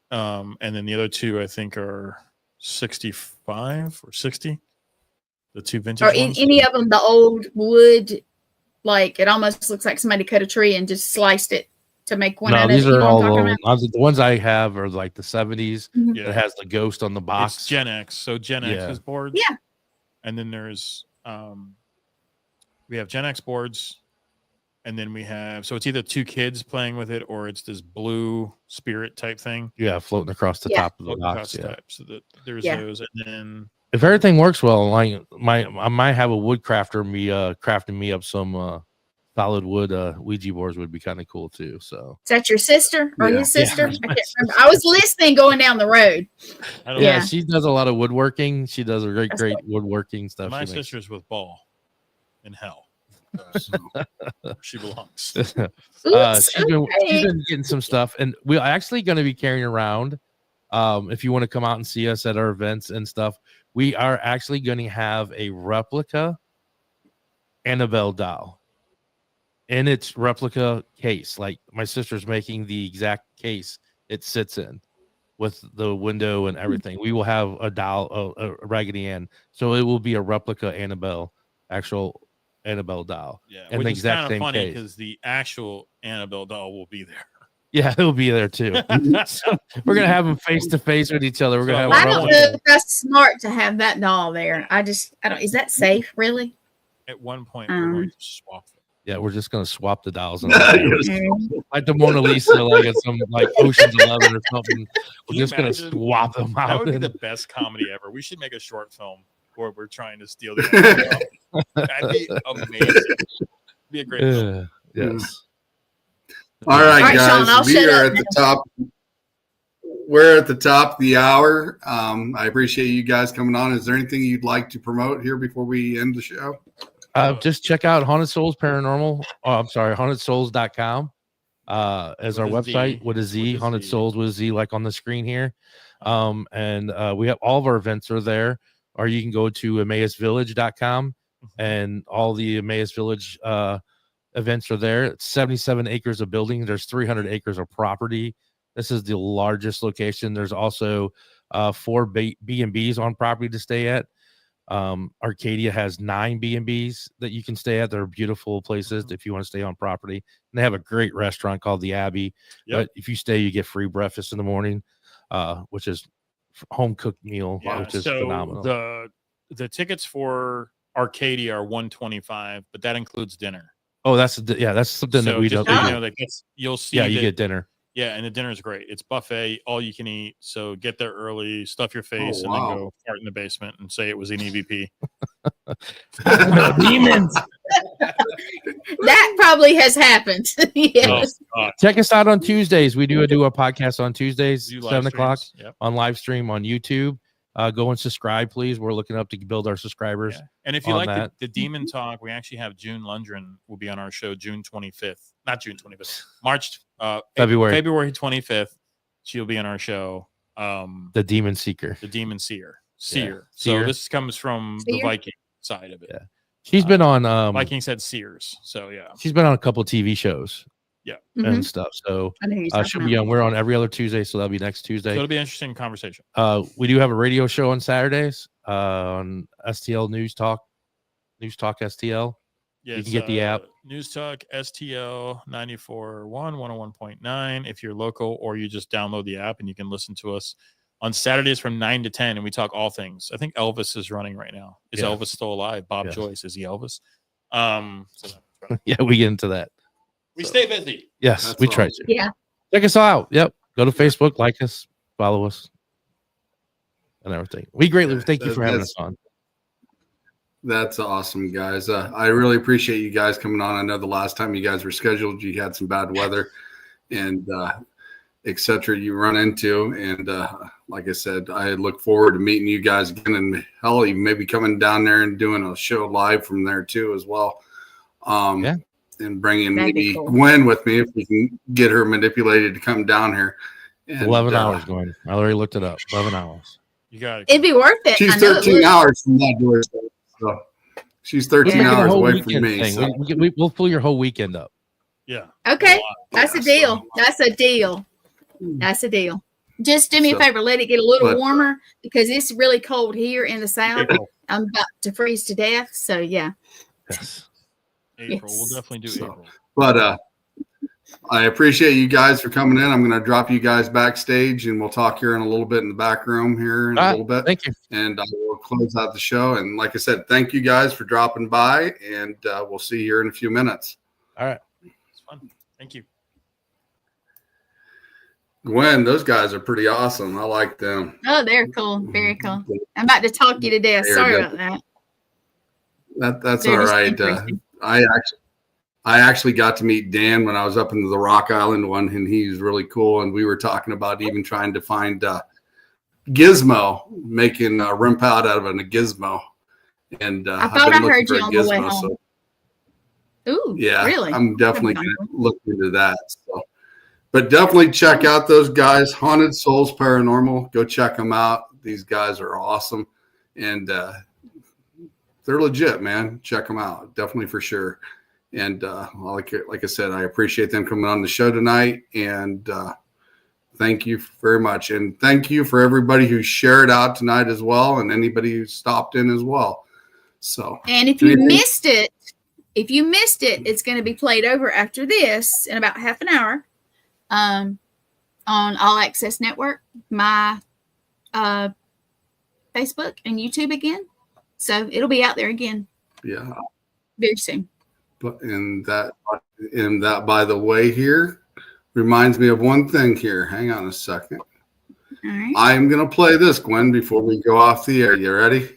And then the other 2, I think, are 65 or 60. The 2 vintage ones. Any of them, the old wood, like it almost looks like somebody cut a tree and just sliced it to make one. No, these are all the ones I have are like the 70s. It has the ghost on the box. It's Gen X. So Gen X is boards. Yeah. And then there's we have Gen X boards. And then we have, so it's either 2 kids playing with it or it's this blue spirit type thing. Yeah, floating across the top of the box. So there's those. And then if everything works well, I might have a wood crafter crafting me up some solid wood Ouija boards would be kind of cool too. So is that your sister or his sister? I can't remember. I was listening going down the road. Yeah, she does a lot of woodworking. She does a great woodworking stuff. My sister's with Ball in hell. She belongs. She's been getting some stuff, and we're actually going to be carrying around. If you want to come out and see us at our events and stuff, we are actually going to have a replica Annabelle doll in its replica case. Like my sister's making the exact case it sits in with the window and everything. We will have a doll, a Raggedy Ann, so it will be a replica actual Annabelle doll. Yeah, and which the is exact kind of same funny case. because the actual Annabelle doll will be there. Yeah, it'll be there too. So we're gonna have them face to face with each other. We're gonna have. I don't know if that's smart to have that doll there. I don't. Is that safe? Really? At one point, we're going to swap them. Yeah, we're just gonna swap the dolls. Like the Mona Lisa, like at some like Ocean's 11 or something. We're just gonna swap them out. That would be the best comedy ever. We should make a short film where we're trying to steal the. That'd be amazing. It'd be a great film. Yes. All right, guys. Sean, we are at the top. We're at the top of the hour. I appreciate you guys coming on. Is there anything you'd like to promote here before we end the show? Just check out Haunted Soulz Paranormal. Oh, I'm sorry, HauntedSoulz.com. as our website with a Z, Haunted Souls with a Z, like on the screen here. And we have all of our events are there, or you can go to emmausvillage.com and all the Emmaus Village events are there. It's 77 acres of buildings. There's 300 acres of property. This is the largest location. There's also 4 B&Bs on property to stay at. Arcadia has 9 B&Bs that you can stay at. They're beautiful places if you want to stay on property. And they have a great restaurant called the Abbey. But if you stay, you get free breakfast in the morning, which is home cooked meal, which is phenomenal. The tickets for Arcadia are $125, but that includes dinner. Oh, that's something that we don't. You'll see. Yeah, you get dinner. Yeah, and the dinner is great. It's buffet, all you can eat. So get there early, stuff your face, and then go fart in the basement and say it was an EVP. Demons. That probably has happened. Yes. Check us out on Tuesdays. We do a podcast on Tuesdays, 7 o'clock on live stream on YouTube. Go and subscribe, please. We're looking up to build our subscribers. Yeah. And if you like the Demon Talk, we actually have June Lundgren will be on our show June 25th. Not June 25th. February 25th. She'll be on our show. The Demon Seeker. The Demon Seer. Seer. So this comes from the Viking side of it. Yeah. She's been on Viking said Seers. So yeah. She's been on a couple of TV shows. Yeah. And stuff. So she'll be on. We're on every other Tuesday, so that'll be next Tuesday. So it'll be an interesting conversation. We do have a radio show on Saturdays on STL News Talk STL. Yeah, you can get the app. News Talk STL 94.1, 101.9 if you're local, or you just download the app and you can listen to us on Saturdays from 9 to 10, and we talk all things. I think Elvis is running right now. Is Elvis still alive? Bob Joyce, is he Elvis? Yeah, we get into that. We stay busy. Yes, we try to. Yeah. Check us out. Yep. Go to Facebook, like us, follow us, and everything. We greatly thank you for having us on. That's awesome, guys. I really appreciate you guys coming on. I know the last time you guys were scheduled, you had some bad weather and et cetera you run into. And like I said, I look forward to meeting you guys again, and hell, even maybe coming down there and doing a show live from there too as well. And bringing maybe Gwen with me if we can get her manipulated to come down here. And, 11 hours going. I already looked it up. 11 hours. You got it. It'd be worth it. She's 13 hours from that doorstep. So she's 13 hours away from me. So. We'll pull your whole weekend up. Yeah. Okay. That's a deal. That's a deal. That's a deal. Just do me a favor. Let it get a little warmer because it's really cold here in the South. I'm about to freeze to death. So, yeah. Yes. April. We'll definitely do April. But I appreciate you guys for coming in. I'm going to drop you guys backstage, and we'll talk here in a little bit in the back room here in a little bit. Thank you. And I will close out the show. And like I said, thank you guys for dropping by, and we'll see you here in a few minutes. All right. It's fun. Thank you. Gwen, those guys are pretty awesome. I like them. Oh, they're cool. Very cool. I'm about to talk you to death. Sorry about that. That's all right. I actually got to meet Dan when I was up in the Rock Island one, and he's really cool. And we were talking about even trying to find Gizmo, making a rim pad out of a gizmo. And I thought I heard you on the way home. Ooh, yeah, really? I'm definitely going to look into that. So, but definitely check out those guys, Haunted Souls Paranormal. Go check them out. These guys are awesome, and they're legit, man. Check them out, definitely for sure. And like I said, I appreciate them coming on the show tonight, and thank you very much. And thank you for everybody who shared out tonight as well, and anybody who stopped in as well. So, and if you missed it, it's going to be played over after this in about half an hour on All Access Network, my Facebook and YouTube again. So it'll be out there again. Yeah. Very soon. But in that, by the way, here reminds me of one thing here. Hang on a second. All right. I'm going to play this, Gwen, before we go off the air. You ready?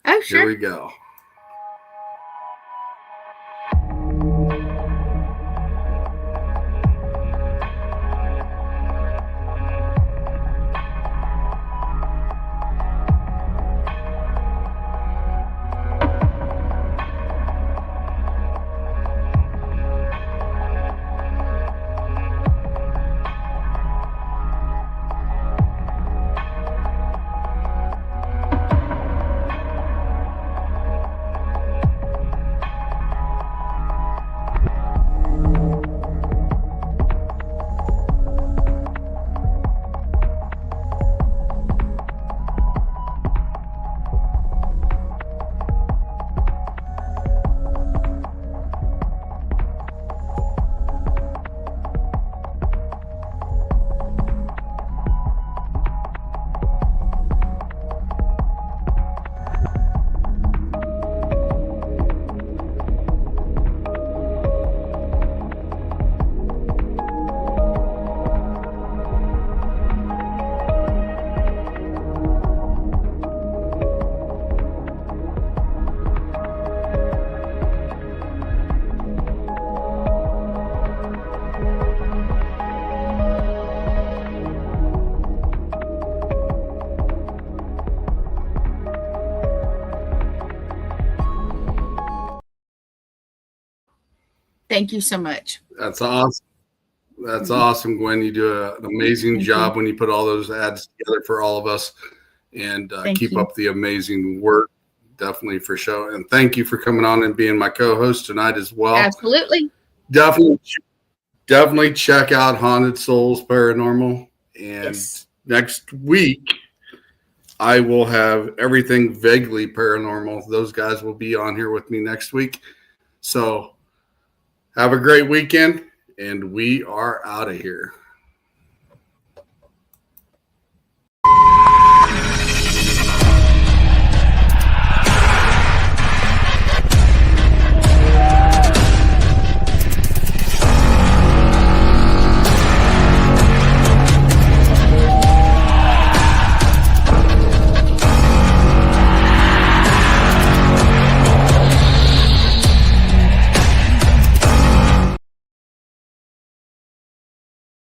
Oh, sure. Here we go. Thank you so much. That's awesome. That's awesome, Gwen. You do an amazing job when you put all those ads together for all of us, and keep up the amazing work. Definitely for sure. And thank you for coming on and being my co-host tonight as well. Absolutely. Definitely check out Haunted Soulz Paranormal. And next week, I will have everything vaguely paranormal. Those guys will be on here with me next week. So have a great weekend, and we are out of here.